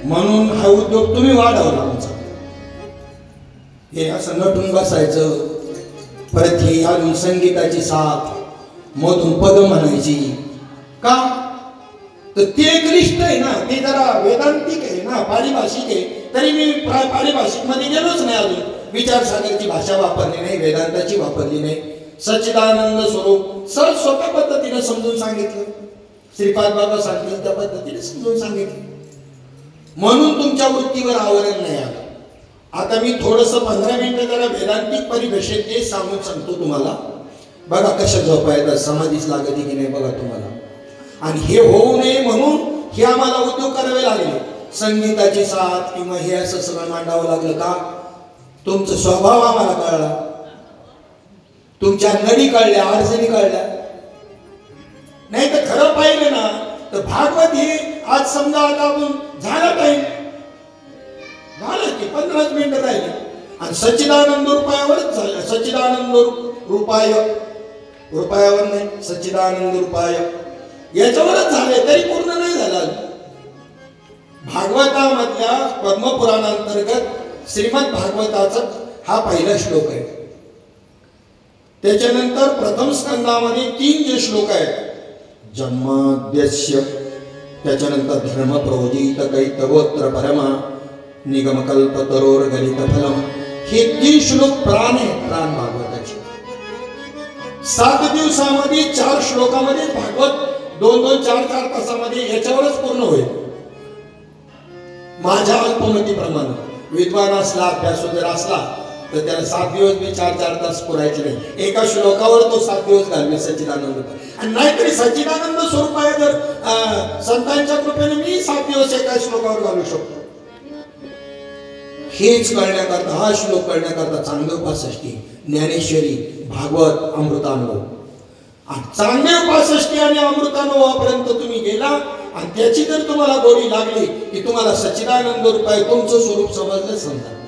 म्हणून हा उद्योग तुम्ही वाढवला आमचा. हे असं नटून बसायचं, परत ही आली संगीताची साथ, मधून पद म्हणायची का, तर ते एक लिस्ट आहे ना, ते जरा वेदांतिक आहे ना, पारिभाषिक आहे. तरी मी पारिभाषिक मध्ये गेलोच नाही अजून. विचारसागरची भाषा वापरली नाही, वेदांताची वापरली नाही. सच्चिदानंद स्वरूप सहज सोप्या पद्धतीने समजून सांगितलं. श्रीपाद बाबा सांगतील त्या पद्धतीने समजून सांगितलं, म्हणून तुमच्या वृत्तीवर आवरण नाही आलं. आता मी थोडस 15 मिनिटं जरा वेदांतिक परिभाषेत ते सांगून सांगतो तुम्हाला. बघा कशा झोपा येतात, समाधीच लागते की नाही बघा तुम्हाला. आणि हे होऊ नये म्हणून हे आम्हाला उद्योग करावे लागले. संगीताची साथ किंवा हे असं सगळं मांडावं लागलं का, तुमचा स्वभाव आम्हाला कळला, तुमच्या नडी कळल्या, अडचणी कळल्या. नाही तर खरं पाहिलं ना तर भागवत हे आज समजा आता आपण झाला टाइम झालं की 15 मिनिटं राहिले आणि सच्चिदानंद रुपयावरच झालं. सच्चिदानंद रुपयावर नाही, सच्चिदानंद रुपय याच्यावरच झाले, तरी पूर्ण नाही झालं. भागवतामधल्या पद्मपुराणांतर्गत श्रीमद भागवताचा हा पहिला श्लोक आहे. त्याच्यानंतर प्रथम स्कंदामध्ये 3 जे श्लोक आहेत, जन्माद्यस्य, त्याच्यानंतर धर्म प्रोजित कैतवोत्र परमा निगमकल्पतरोर गलित फलम, हे 3 श्लोक प्राण आहेत, प्राण भागवताचे. 7 दिवसामध्ये 4 श्लोकामध्ये भागवत 2-2, 4-4 तासामध्ये याच्यावरच पूर्ण होईल. माझ्या अल्पमतीप्रमाणे विद्वान असला, अभ्यास वगैरे असला तर त्याला 7 दिवस मी 4-4 तास पुरायचे नाही. एका श्लोकावर तो 7 दिवस घालवे सच्चिदानंद. आणि नाहीतरी सच्चिदानंद स्वरूप आहे जर संतांच्या कृपेने मी 7 दिवस एका श्लोकावर घालू शकतो. हेच कळण्याकरता, हा श्लोक कळण्याकरता चांगले उपासष्टी, ज्ञानेश्वरी, भागवत, अमृतानुभव. चांगले उपासष्टी आणि अमृतानुभवापर्यंत तुम्ही गेला आणि त्याची जर तुम्हाला गोडी लागली की तुम्हाला सच्चिदानंद रूपाय तुमचं स्वरूप समजलं. समजा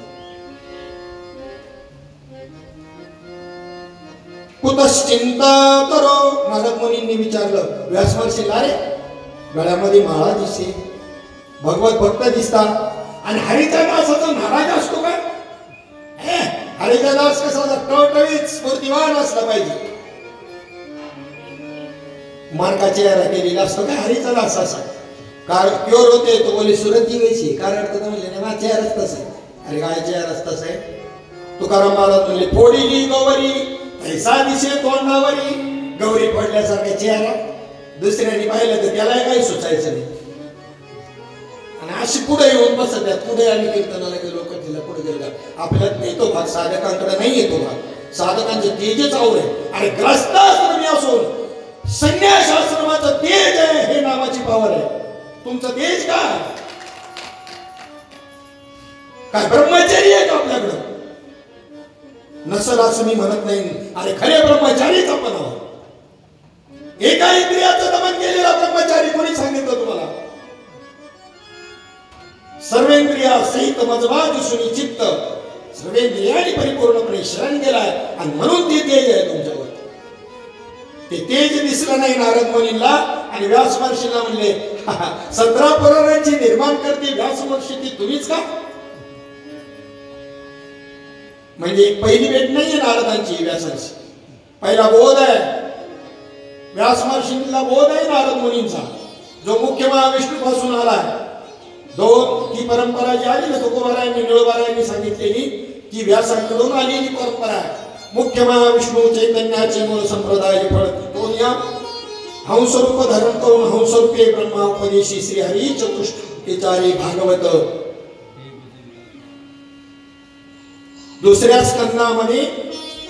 कुतश्चिंता करो, नारद मुनींनी विचारलं व्यास महर्षीला, रे गळ्यामध्ये माळा दिसते, भगवत भक्त दिसतात आणि हरीचा दासाचा महाराज असतो का? हरीचा दास कसा टवटवीत स्फूर्तिवान असला पाहिजे, मार्का चेहरा केलेला असतो का हरीचा दास असा? कारण प्युअर होते तो बोले सुरत जीवायची, कारण अर्थ म्हणले नाही माझा चेहराच तसा आहे. अरे काय चेहराच तसा आहे? तुकाराम महाराज म्हणले फोडीली गौरी ऐसा दिसे तोंडावरी, गौरी पडल्यासारखा चेहरा. दुसऱ्याने पाहिलं तर त्याला काही सुचायचं नाही. आणि अशी पुढे येऊन बसत आहेत. पुढे आम्ही कीर्तनाला गेलो, कथेला पुढे गेलो, आपल्यात येतो भाग, साधकांकडे नाही येतो भाग. साधकांचे तेजच आवड आहे. आणि ग्रस्त आश्रमी असून संन्यास आश्रमाचं तेज आहे, हे नावाची पावर आहे. तुमचं तेज काय ब्रह्मचारी आहे का आपल्याकडं? नसल असं मी म्हणत नाही. अरे खरे ब्रह्मचारीच आपण आहोत. एका इंद्रियाचं दमन केलेला ब्रह्मचारी कोणी सांगितलं तुम्हाला? सर्वेंद्रिया सहित मजबा दिसून चित्त सर्वेंद्रियाने परिपूर्णपणे शरण गेलाय आणि म्हणून ते तेज आहे तुमच्यावर. ते तेज दिसलं नाही नारद मुनींना आणि व्यास महर्षीला म्हणले 17 पुराणांची निर्माण करते व्यास महर्षी ती तुम्हीच का? म्हणजे पहिली भेट नाहीये नारदांची व्यासांची, पहिला बोध आहे. व्यास महर्षींना बोध आहे नारद मुनींचा, जो मुख्य महाविष्णू पासून आलाय. ती परंपरा जी आली ना तुकोबारायांनी निळोबारायांनी सांगितलेली, ती व्यासांकडून आलेली परंपरा आहे. मुख्य महाविष्णू चैतन्याचे मूळ संप्रदाय फळतो या हंसरूप धारण करून हंसरूपे ब्रह्मा उपदेशी श्री हरी चतुष्टचारी भागवत. दुसऱ्या स्कंदामध्ये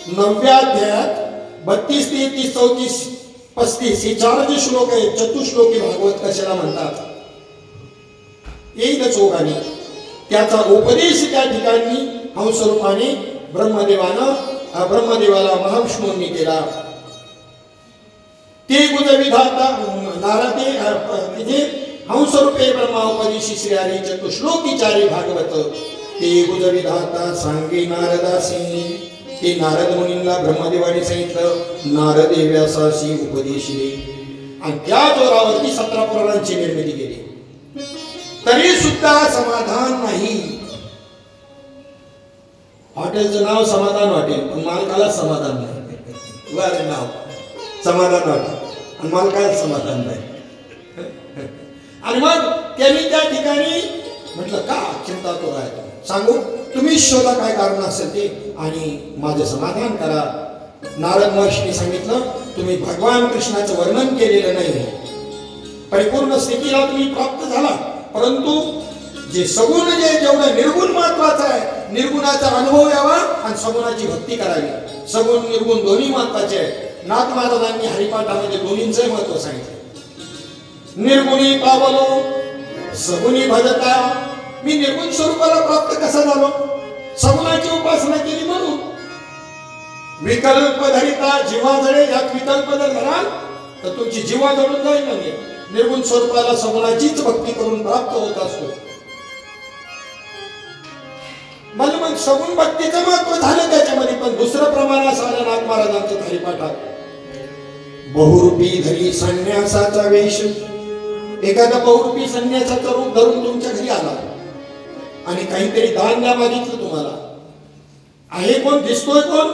9व्या अध्यायात 32, 33, 34, 35 हे 4 जे श्लोक आहेत, चतुश्लोकी भागवत कशाला म्हणतात येईलच ओघाने. त्याचा उपदेश त्या ठिकाणी हंसरूपाने ब्रह्मदेवाला महाविष्णूंनी केला. ते गुजविधाता नारदे हंसरूपे ब्रह्मा उपदेशी श्री हरी चतुश्लोकी चारी भागवत. ते गुजविधाता सांगे नारदासी, ते नारद मुनींना ब्रह्मदेवाने सांगितलं, नारदे व्यासासी उपदेशिले. आणि त्या जोरावरती 17 पुराणांची निर्मिती केली, तरी सुद्धा समाधान नाही. हॉटेलचं नाव समाधान हॉटेल, पण मालकाला समाधान नाही. बरं, नाव समाधान हॉटेल आणि मालकाला समाधान नाही. आणि मग त्यांनी त्या ठिकाणी म्हटलं, का चिंता करू आहे, सांगू तुम्ही शोधा काय कारण असेल ते आणि माझं समाधान करा. नारद महर्षींनी सांगितलं, तुम्ही भगवान कृष्णाचं वर्णन केलेलं नाही, परिपूर्ण स्थितीला तुम्ही प्राप्त झाला, परंतु जे सगुण जेवढं निर्गुण महत्वाचं आहे, निर्गुणाचा अनुभव यावा आणि सगुणाची भक्ती करावी. सगुण निर्गुण दोन्ही महत्वाचे आहे. नाथ महाराजांनी हरिपाठामध्ये दोन्हींचे महत्व सांगितले. निर्गुणी पावलो सगुणी भजता. मी निर्गुण स्वरूपाला प्राप्त कसा झालो, सगुणाची उपासना केली म्हणून. विकल्प धरिता जीवा जळे, यात विकल्प जर धराल तर तुमची जीवा जळून जाईल. म्हणजे निर्गुण स्वरूपाला सगुणाचीच भक्ती करून प्राप्त होत असतो. मग सगुण भक्तीचं महत्व झालं त्याच्यामध्ये. पण दुसरं प्रमाण असं आलं नाथ महाराजांचं हरिपाठात, बहुरूपी धरी संन्यासाचा वेश. एखादा बहुरूपी संन्यासाचं रूप धरून तुमच्या घरी आला आणि काहीतरी दान द्या मागितलं तुम्हाला. आहे कोण, दिसतोय कोण,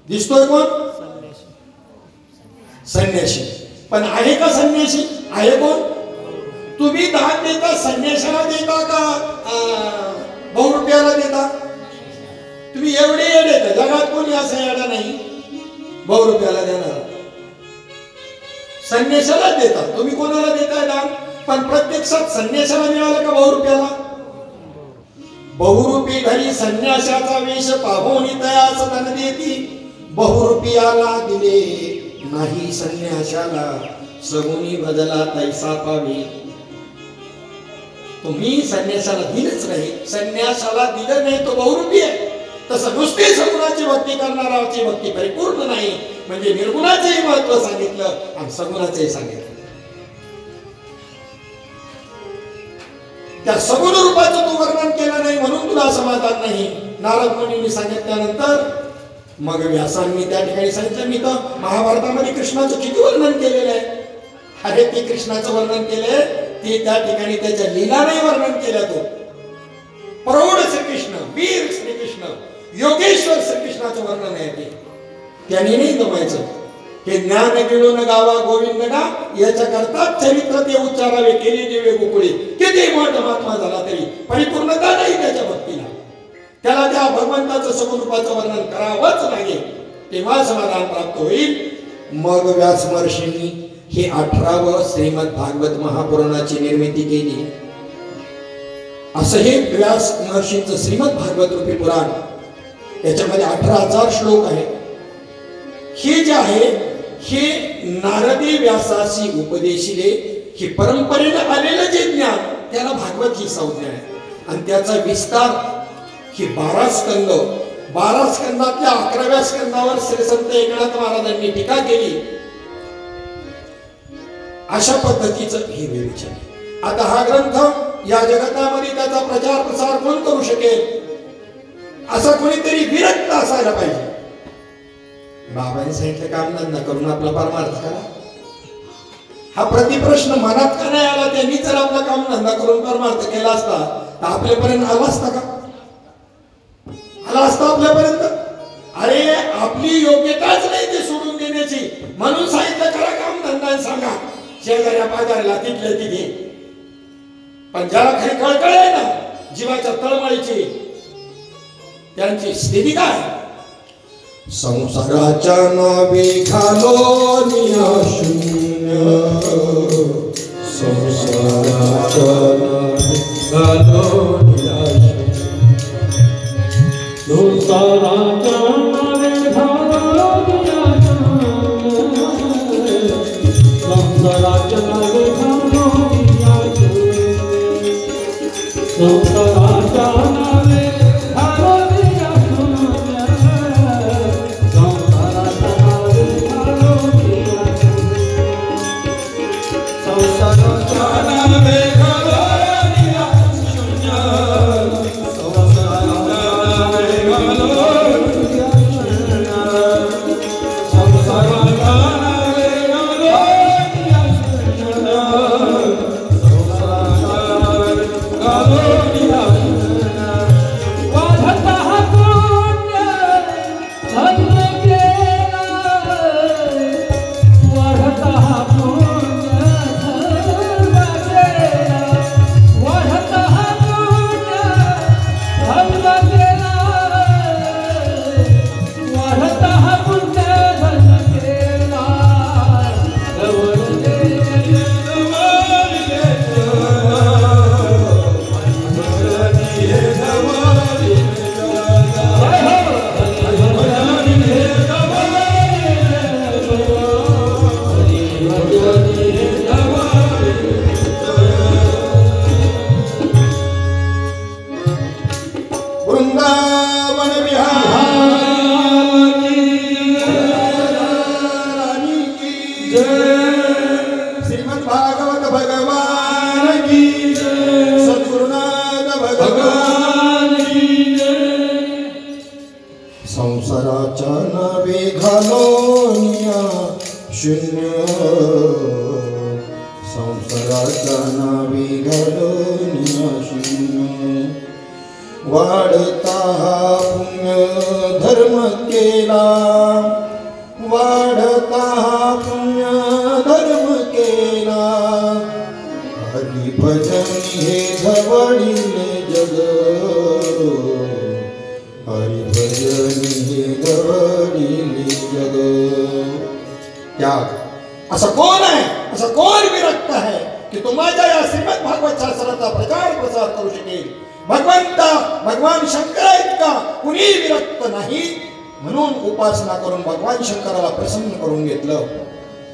दिसतोय कोण, संन्यासी. पण आहे का संन्यासी, आहे कोण. तुम्ही दान देता संन्यासाला देता का बहुरूपयाला देता. तुम्ही एवढे येडे, जगात कोणी असा येडा नाही बहुरूपयाला देणार. संन्यासाला देता. तुम्ही कोणाला देताय दान, पण प्रत्यक्षात संन्यासाला मिळालं का बहुरूपयाला. बहुरूपी धरी संन्यासाचा वेश पाहोनी तयास धन देती. बहुरूपयाला दिले नाही संन्यासाला, सगुणी भजला तैसा पावी. तुम्ही संन्यासाला दिलंच नाही, संन्यासाला दिलं नाही तो बहुरूपी आहे. तसं नुसती सगुणाची भक्ती करणाराची भक्ती परिपूर्ण नाही. म्हणजे निर्गुणाचेही महत्व सांगितलं आणि सगुणाचेही सांगितलं. त्या सगुण रूपाचं तू वर्णन केलं नाही म्हणून तुला समाधान नाही. नारद मुनींनी सांगितल्यानंतर मग व्यासांनी त्या ठिकाणी सांगितलं, मी तर महाभारतामध्ये कृष्णाचं किती वर्णन केलेलं आहे. अरे ते कृष्णाचं वर्णन केलंय, ते त्या ठिकाणी त्याच्या लीला नाही वर्णन केलं. तो प्रौढ श्रीकृष्ण, वीर श्रीकृष्ण, योगेश्वर श्रीकृष्णाचं वर्णन आहे. ते त्यांनी नाही जमायचं. हे ज्ञान गिळून गावा गोविंद गा, याच्या करता चरित्र ते उच्चारावे केले देवे गोकुळे. किती मोठा महात्मा झाला तरी परिपूर्णता नाही त्याच्या भक्तीला. त्याला त्या भगवंताचं सगुण रूपाचं वर्णन करावंच लागेल, तेव्हा समाधान प्राप्त होईल. मग व्यास महर्षींनी हे 18वं श्रीमद भागवत महापुराणाची निर्मिती केली. असं हे व्यास महर्षींचं श्रीमद भागवत रूपी पुराण. याच्यामध्ये 18,000 श्लोक आहेत. हे जे आहे हे नारदी व्यासाशी उपदेशिले, हे परंपरेनं आलेलं जे ज्ञान त्याला भागवत ही संज्ञा आहे. आणि त्याचा विस्तार ही 12 स्कंद. 12 स्कंदातल्या 11व्या स्कंदावर श्री संत एकनाथ महाराजांनी टीका केली. अशा पद्धतीचं हे विवेचन. आता हा ग्रंथ या जगतामध्ये त्याचा प्रचार प्रसार कोण करू शकेल, असा कोणीतरी विरक्त असायला पाहिजे. बाबांनी सांगितलं काम धंदा करून आपला परमार्थ करा. हा प्रतिप्रश्न मनात का नाही आला. त्यांनी जर आपला काम धंदा करून परमार्थ केला असता तर आपल्यापर्यंत आला असता का, आला असता आपल्यापर्यंत. अरे आपली योग्यताच नाही ते सोडून देण्याची, म्हणून सांगितलं करा काम धंदा, सांगा शेजाऱ्या पाजाऱ्याला तिथले तिथे. पण ज्याला खरी कळकळ आहे ना जीवाच्या तळमळीची, त्यांची स्थिती काय. संसाराच्या नावे घालो निशून्य, संसाराच्या नावे घालो निशून्य, संसाराच्या नावे घालो निशून्य, संसाराच्या नावे घालो निशून्य, संसाराच्या नावे घालो भागवत भगवान की जय, सद्गुरुनाथ भगवान की जय. संसाराच्या नावे घालोनिया शून्य, संसाराच्या नावे घालोनिया शून्य. वाढता हा पुण्य धर्म केला, वाढता हा पुण्य धर्म केला. हरिभजन हे धवळीले जग, हरिभजन हे धवळीले जग. त्याग असा कोण आहे, असा कोण विरक्त आहे की तो माझ्या या श्रीमद भागवत शास्त्राचा प्रचार प्रसार करू शकेल. भगवान शंकरा इतका कुणी विरक्त नाही, म्हणून उपासना करून भगवान शंकराला प्रसन्न करून घेतलं.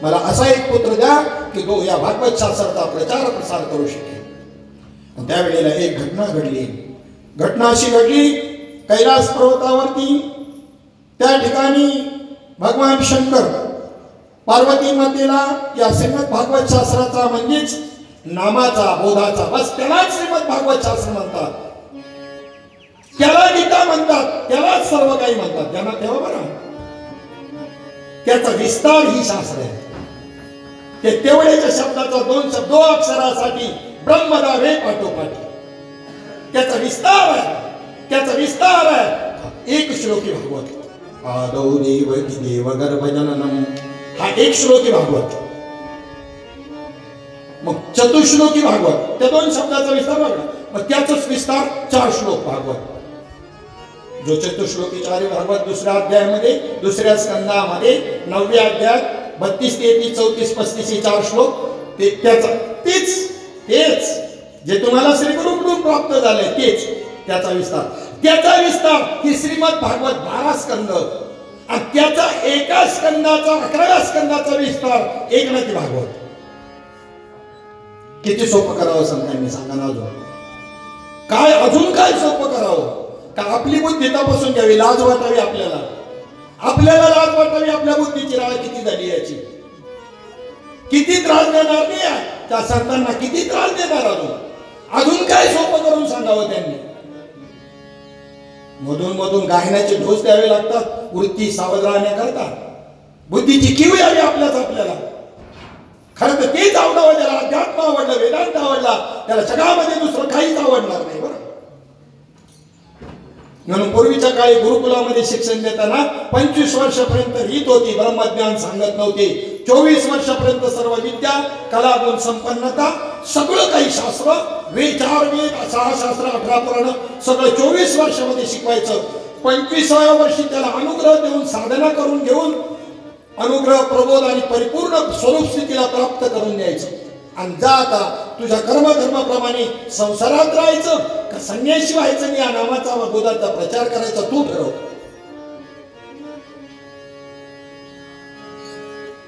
मला असा एक पुत्र द्या की तो या भागवत शास्त्राचा प्रचार प्रसार करू शकेल. त्यावेळेला एक घटना घडली. घटना अशी घडली, कैलास पर्वतावरती त्या ठिकाणी भगवान शंकर पार्वती मातेला या श्रीमद भागवत शास्त्राचा म्हणजेच नामाचा बोधाचा, बस त्यालाच श्रीमद भागवत शास्त्र म्हणतात, त्याला गीता म्हणतात, त्यालाच सर्व काही म्हणतात. त्यांना तेव्हा बरं त्याचा विस्तार ही शास्त्र आहे. ते तेवढ्याच्या शब्दाचा दो अक्षरासाठी ब्रह्मदावे पाठोपाठ त्याचा विस्तार आहे, त्याचा विस्तार आहे. एक श्लोकी भागवत आदौ देवकी देव गर्भजननम, हा एक श्लोकी भागवत. मग चतुश्लोकी भागवत, त्या दोन शब्दाचा विस्तार बघा, मग त्याचाच विस्तार 4 श्लोक भागवत. जो चतुश्लोकी 4 भागवत दुसऱ्या अध्यायामध्ये, दुसऱ्या स्कंदामध्ये 9व्या अध्यायात 32, 33, 34, 35 हे 4 श्लोक ते त्याचा तेच जे तुम्हाला श्री गुरुकडून प्राप्त झाले तेच त्याचा विस्तार ही श्रीमद भागवत 12 स्कंद आणि त्याचा एका स्कंदाचा 11व्या स्कंदाचा विस्तार एकनाथी भागवत. किती सोपं करावं संतांनी सांगा ना. अजून काय सोपं करावं का आपली बुद्धी तपासून घ्यावी, लाज वाटावी आपल्याला लाज वाटावी. आपल्या बुद्धीची राळ किती झाली याची, किती त्रास देणार नाही त्या संतांना, किती त्रास देणार. अजून काय सोपं करून सांगावं त्यांनी. मधून गायनाचे ढोस द्यावे लागतात वृत्ती सावध राहण्याकरता. बुद्धीची कीव यावी आपल्याला. खरं तर तेच आवडावं ज्याला अध्यात्म आवडलं, वेदांत आवडला, त्याला जगामध्ये दुसरं काहीच आवडणार नाही. बरं, म्हणून पूर्वीच्या काळी गुरुकुलामध्ये शिक्षण देताना 25 वर्षापर्यंत रीत होती, ब्रह्मज्ञान सांगत नव्हते. 24 वर्षापर्यंत सर्व विद्या, कला, गुण, संपन्नता, सगळं काही शास्त्र, 4 वेद, 6 शास्त्र, 18 पुराण सगळं 24 वर्षामध्ये शिकवायचं. 25व्या वर्षी त्याला अनुग्रह देऊन, साधना करून घेऊन अनुग्रह, प्रबोध आणि परिपूर्ण स्वरूप स्थितीला प्राप्त करून द्यायचं. आणि जा आता तुझ्या कर्मधर्माप्रमाणे संसारात राहायचं का संन्यासी व्हायचं आणि या नामाचा व बोधाचा प्रचार करायचा तू ठरव.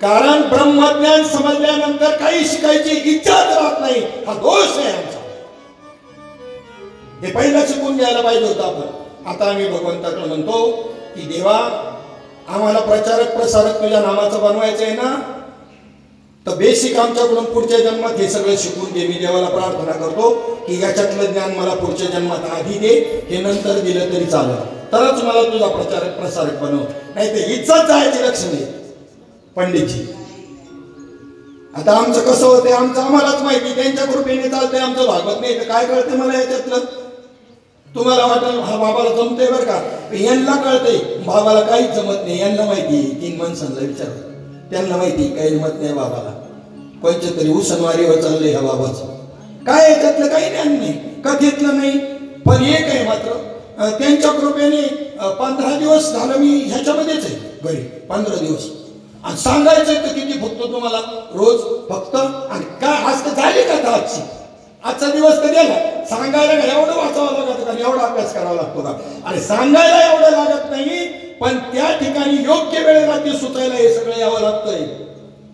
कारण ब्रह्मज्ञान समजल्यानंतर काही शिकायची इच्छाच राहत नाही. हा दोष आहे आमचा. हे पहिला शिकून घ्यायला पाहिजे होतं आपण. आता आम्ही भगवंताकडे म्हणतो की देवा आम्हाला प्रचारक प्रसारक तुझ्या नामाचं बनवायचं आहे ना, तर बेसिक आमच्याकडून पुढच्या जन्मात हे सगळं शिकून दे. मी देवाला प्रार्थना करतो की याच्यातलं ज्ञान मला पुढच्या जन्मात आधी दे, हे नंतर दिलं तरी चालेल, तरच मला तुझा प्रचारक प्रसारक बनव. नाही तर इज्जत जायची लक्षणे पंडितजी. आता आमचं कसं होतं आमचं आम्हालाच माहिती, त्यांच्या कृपेने चालतंय, आमचं भागवत नाही. तर काय कळतंय मला याच्यातलं. तुम्हाला वाटेल हा बाबाला जमतंय बरं का, यांना कळतंय बाबाला काहीच जमत नाही. यांना माहिती, 3 माणसांना विचार, त्यांना माहिती काही जमत नाही बाबाला. कोणच्या तरी उसनवारीवर चाललंय ह्या बाबाचं. काय याच्यातलं काही ज्ञान नाही, कथेतलं नाही. पण एक आहे मात्र, त्यांच्या कृपेने 15 दिवस झालं मी ह्याच्यामध्येच आहे घरी. 15 दिवस आणि सांगायचं तर किती फक्त तुम्हाला रोज फक्त. आणि काय आज तर झाली का आजची, आजचा दिवस तर गेला. सांगायला एवढं वाचावं लागतं का, एवढा अभ्यास करावा लागतो का. आणि सांगायला एवढं लागत नाही, पण त्या ठिकाणी योग्य वेळेला ते सुचायला हे सगळं यावं लागतंय.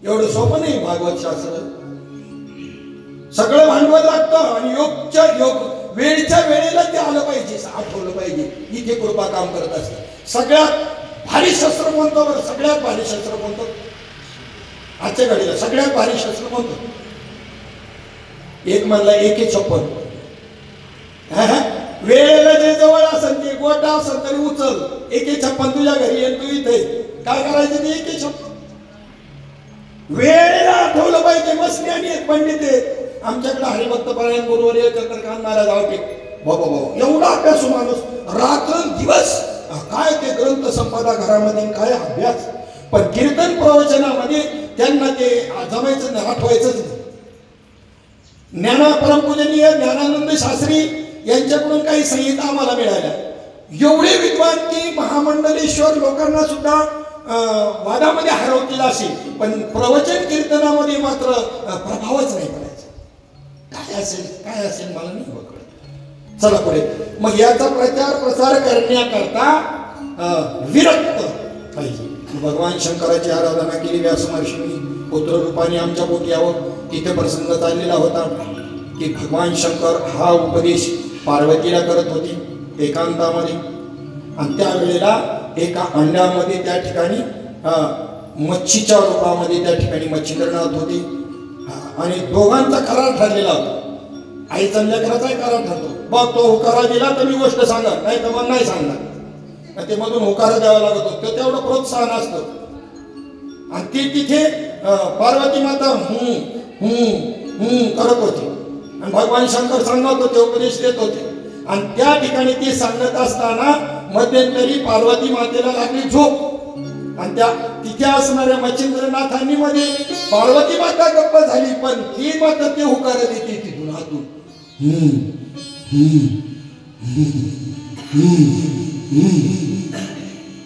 एवढं सोपं नाही भागवत शास्त्र. सगळं भांडवल लागतं आणि वेळच्या वेळेला ते आलं पाहिजे, आठवलं पाहिजे. इथे कृपा काम करत असते. सगळ्यात भारी शस्त्र कोणतं बरं, सगळ्यात भारी शस्त्र कोणतं आजच्या घडीला, सगळ्यात भारी शस्त्र कोणतं. एक म्हणला 1:56. वेळेला जे जवळ असेल ते गोटा असेल तरी उचल. 1:56 तुझ्या घरी येईल, तू इथे काय करायचं ते 1:56. वेळेला आठवलं पाहिजे. मस्ती आणि एक पंडित आहे आमच्याकडे हरिभक्त पारायण गुरुवारी चंद्रकांत महाराज आवटे बाबा बाबा, एवढा अभ्यासू माणूस, रात्र दिवस काय ते ग्रंथ संपदा घरामध्ये, काय अभ्यास. पण कीर्तन प्रवचनामध्ये त्यांना ते जमायचं नाही, आठवायचंच नाही. परमपूजनीय ज्ञानानंद शास्त्री यांच्याकडून काही संहिता आम्हाला मिळाल्या. एवढे विद्वान की महामंडलेश्वर लोकांना सुद्धा वादामध्ये हरवतील असे, पण प्रवचन कीर्तनामध्ये मात्र प्रभावच नाही पडायचा. काय असेल मला नाही कळत. चला पुढे. मग याचा प्रचार प्रसार करण्याकरता विरक्त पाहिजे. भगवान शंकराची आराधना केली व्यास महर्षींनी पुत्र रूपाने आमच्या पोटी यावं. तिथे प्रसंग चाललेला होता की भगवान शंकर हा उपदेश पार्वतीला करत होते एकांतामध्ये. आणि त्यावेळेला एका अंड्यामध्ये त्या ठिकाणी मच्छीच्या रूपामध्ये त्या ठिकाणी मच्छी करण्यात होती. आणि दोघांचा करार ठरलेला होता. आईचा लेकराचाही करार ठरतो. बघ तो होकारा दिला तर मी गोष्ट सांगा, नाही तर मग नाही सांगणार. ते मधून होकारा द्यावा लागत होतं, तेवढं प्रोत्साहन असतं. आणि ती तिथे पार्वती माता करत होती आणि भगवान शंकर सांगत होते, उपदेश देत होते. आणि त्या ठिकाणी ते सांगत असताना मध्यंतरी पार्वती मातेला लागली झोप. आणि त्या तिथे असणाऱ्या मच्छिंद्रनाथांनी मध्ये पार्वती माता गप्प झाली, पण ती मात्र ते हुकार देते तिथून हातून.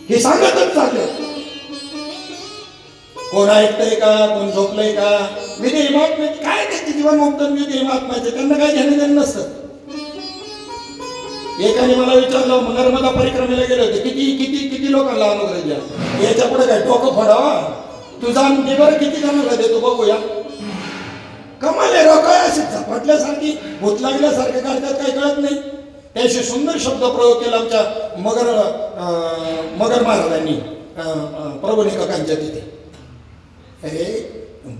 हे सांगतच चालले. कोण ऐकतंय का, कोण झोपलंय का, विधी महात्म्याचे काय त्याचे जीवन मुक्तन विधी महात्म्याचे त्यांना काय घेणं देणं नसतं. एकाने मला विचारलं, नर्मदा परिक्रमेला गेले होते, किती किती किती लोकांना अनुग्रह द्या, याच्या पुढे काय डोकं फोडावा, तुझा बरं किती जणांना देतो बघूया. कमाल आहे राव, काय असे झपाटल्यासारखी भूत लागल्यासारखे करतात, काही कळत नाही. त्याशी सुंदर शब्द प्रयोग केला आमच्या मगर महाराजांनी प्रभुनी काकांच्या तिथे. अरे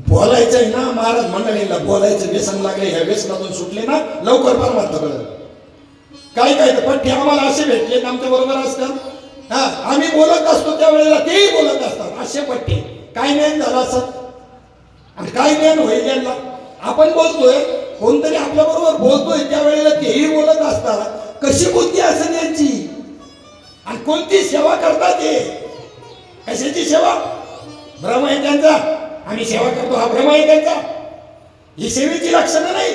बोलायचंय ना, महाराज मंडळीला बोलायचं व्यसन लागले, ह्या व्यसनातून सुटले ना लवकर परमार्थ कळलं. काय काय पठ्ठे आम्हाला असे भेटले आमच्या बरोबर असतात. आम्ही बोलत असतो त्यावेळेला तेही बोलत असतात. असे पठ्ठे काय ज्ञान झालं असत आणि काय ज्ञान होईल त्यांना. आपण बोलतोय, कोणतरी आपल्या बरोबर बोलतोय त्यावेळेला तेही बोलत असतात. कशी बुद्धी असेल यांची आणि कोणती सेवा करतात ते. कशाची सेवा? भ्रम आहे त्यांचा. आम्ही सेवा करतो हा भ्रम आहे त्यांचा. ही सेवेची लक्षणं नाही.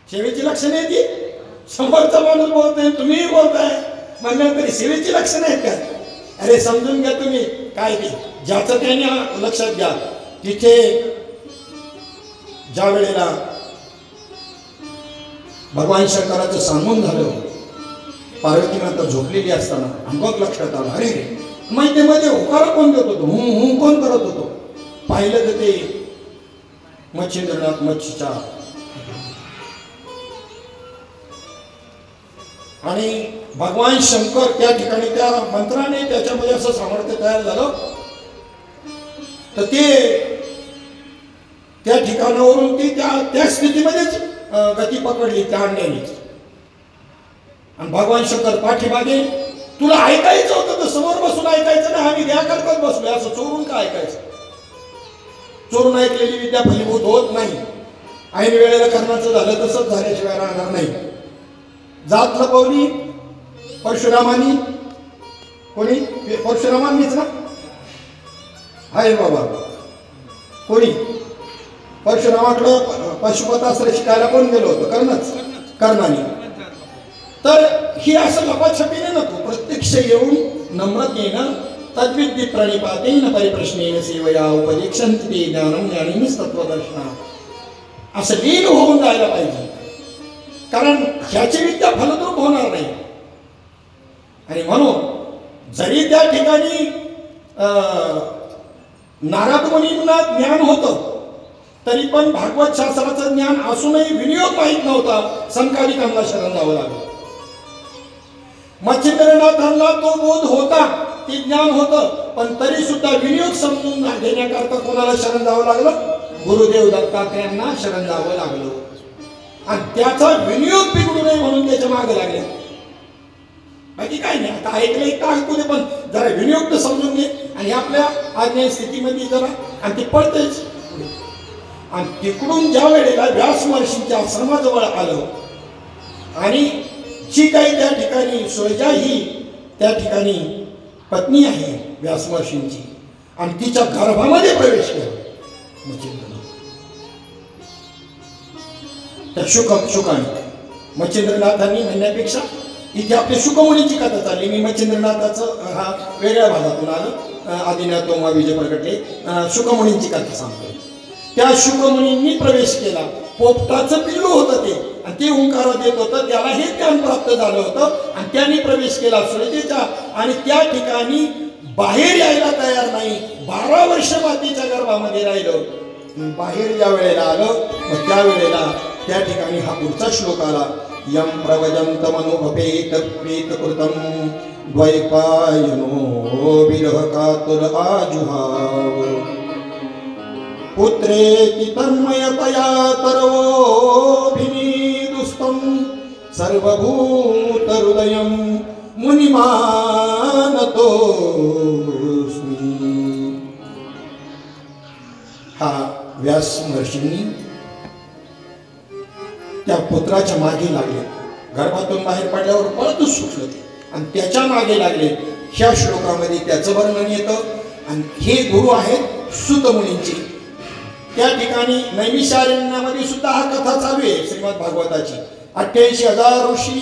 सेवेची लक्षणं आहे ती समोरचा माणूस बोलतोय, तुम्हीही बोलताय म्हणल्यानंतर तरी सेवेची लक्षणं आहेत का? अरे समजून घ्या तुम्ही काय ते, ज्याचं त्याने लक्षात घ्या. तिथे ज्या वेळेला भगवान शंकराचं सांगून झालं, पार्वती माता झोपलेली असताना अंगात लक्षात आलं, अरे माहितीमध्ये होकारा कोण देत होतो, कोण करत होतो. पाहिलं तर ते मच्छिंद्रनाथ मच्छीच्या. आणि भगवान शंकर त्या ठिकाणी त्या मंत्राने त्याच्यामध्ये असं सामर्थ्य तयार झालं तर ते त्या ठिकाणावरून ती त्या स्थितीमध्येच गती पकडली त्या अंड्यानेच. आणि भगवान शंकर पाठीमागे, तुला ऐकायचं होतं तर समोर बसून ऐकायचं ना, आम्ही द्या करतात बसलोय, असं चोरून का ऐकायचं. चोरून ऐकलेली विद्या फलीभूत होत नाही. ऐन वेळेला कर्माचं झालं तसंच झाल्याशिवाय राहणार नाही. जात लपवली परशुरामांनी, कोणी परशुरामांनीच ना, आहे बाबा कोणी परशुरामाकडं पशुपतास्त्र शिकायला कोण गेलो होतं? कर्णाने. तर ही असं लपाछपीने नको, प्रत्यक्ष येऊन नम्रतेनं तद्विद्य प्रणिपातेन परिप्रश्नेन सेवया उपदेक्षन्ति ते ज्ञानं ज्ञानिनीस तत्वदर्शना, असं लीन होऊन जायला पाहिजे. कारण ह्याची विद्या फलद्रूप होणार नाही. आणि म्हणून जरी त्या ठिकाणी नारद मुनींना ज्ञान होतं तरी पण भागवत शास्त्राचं ज्ञान असूनही विनियोग माहीत नव्हता. संकालिकांना शरण जावं लागलं. मच्छिंद्रनाथांना तो बोध होता, ते ज्ञान होतं, पण तरी सुद्धा विनियोग समजून घेण्याकरता कोणाला शरण जावं लागलं? गुरुदेव दत्तात्रेयांना शरण जावं लागलं. आणि त्याचा विनियोग बिघडू नये म्हणून त्याच्या मागे लागले. बाकी काय नाही. आता ऐकलं इतकं ऐकू दे, पण जरा विनियोग तर समजून घे. आणि आपल्या आज्ञा स्थितीमध्ये जरा आणि ते पडतेच. आणि तिकडून ज्या वेळेला व्यास महर्षींच्या आश्रमाजवळ आलं आणि जी काही त्या ठिकाणी सुरजा ही त्या ठिकाणी पत्नी आहे व्यास महर्षींची, आणि तिच्या गर्भामध्ये प्रवेश केला मच्छिंद्रनाथ. त्या शुकाने मच्छिंद्रनाथांनी म्हणण्यापेक्षा इथे आपली शुकमुनीची कथा चालली. मी मच्छिंद्रनाथाचं हा वेगळ्या भागातून आलं. आदिनाथ तोमा विजय प्रकटले शुकमुनींची कथा सांगतो. त्या शुकमुनींनी प्रवेश केला. पोपटाचं पिल्लू होतं ते, आणि ते ओंकारात येत होतं. त्याला हे ज्ञान प्राप्त झालं होतं आणि त्यांनी प्रवेश केला सुरजेचा. आणि त्या ठिकाणी बाहेर यायला तयार नाही. 12 वर्ष मातेच्या गर्भामध्ये राहिलं. बाहेर ज्या वेळेला आलं मग त्यावेळेला त्या ठिकाणी हा पुढचा श्लोक आला. यम प्रवजंत मनुभपेत प्रेत कृतम द्वैपायनो विरह कातुर आजुहाव पुत्रेति तन्मयतया तरवोभिनीदुस्तं सर्वभूत हृदयं मुनिमानतोस्मि. हा व्यास महर्षींनी त्या पुत्राच्या मागे लागले. गर्भातून बाहेर पडल्यावर पळतच सुटलं ते आणि त्याच्या मागे लागले. ह्या श्लोकामध्ये त्याचं वर्णन येतं. आणि हे गुरु आहेत सूत मुनींचे. त्या ठिकाणी नैमिषारण्यामध्ये सुद्धा हा कथा चालू आहे श्रीमद भागवताची. 88,000 ऋषी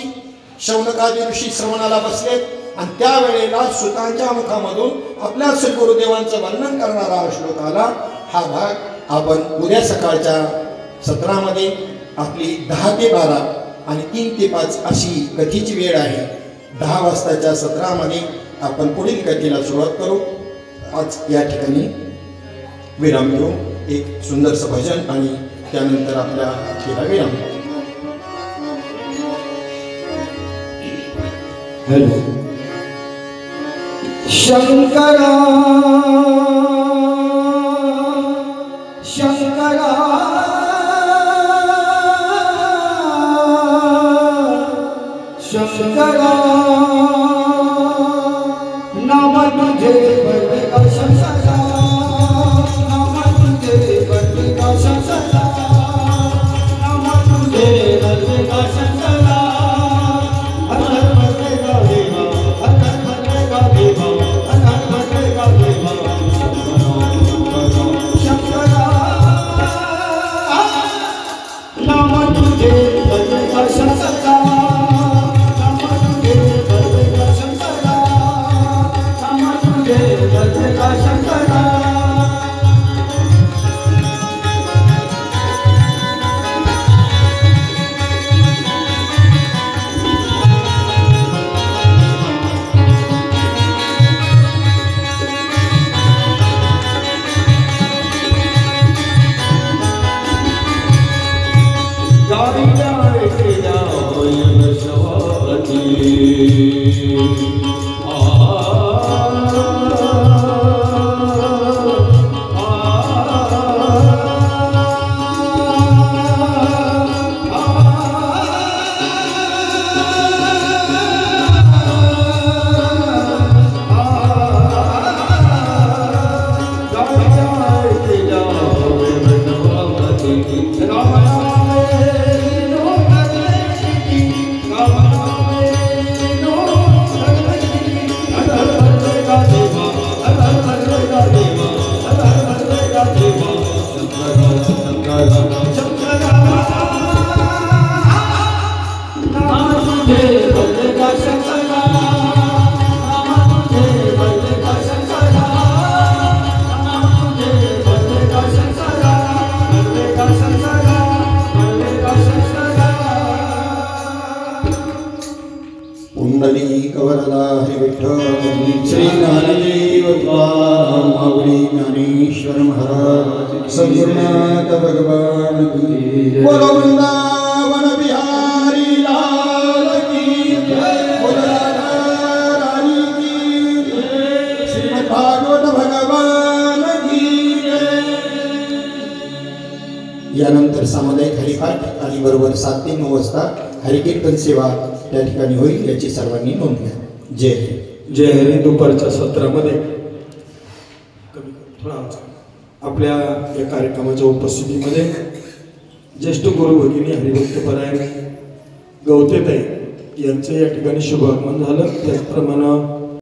शौनकादी ऋषी श्रवणाला बसलेत आणि त्यावेळेला सुतांच्या मुखामधून आपल्या सद्गुरुदेवांचं वर्णन करणारा हा श्लोक आला. हा भाग आपण उद्या सकाळच्या सत्रामध्ये आपली 10 ते 12 आणि 3 ते 5 अशी कथेची वेळ आहे. 10 वाजताच्या सत्रामध्ये आपण पुढील कथेला सुरुवात करू. आज या ठिकाणी विराम घेऊ. एक सुंदरसं भजन आणि त्यानंतर आपल्या कथेला विराम. हॅलो. शंकरा शंकरा शंकरा नाम तुझे बदलेगा संसारा, नाम तुझे बदलेगा संसारा, नाम तुझे बदलेगा संसारा. अगर बदलेगा देवा, अगर बदलेगा देवा, अगर बदलेगा देवा. शंकरा नाम तुझे बदलेगा संसारा, श्री ज्ञानदेव तुकाराम माऊली ज्ञानेश्वर महाराज सद्गुरुनाथ भगवान की बोलो. वृंदावन बिहारी लाल की जय. बोलो राधा रानी की जय. श्रीमद् भागवत भगवान की जय. यानंतर सामुदायिक एक हरिपाठ आणि बरोबर 7 ते 9 वाजता हरिकीर्तन सेवा त्या ठिकाणी होईल याची सर्वांनी नोंद घ्या. जय हिंद. जय हरी. दुपारच्या सत्रामध्ये आपल्या या कार्यक्रमाच्या उपस्थितीमध्ये ज्येष्ठ गुरु भगिनी हरिभक्तपरायण गवतेताई यांचं या ठिकाणी शुभागमन झालं. त्याचप्रमाणे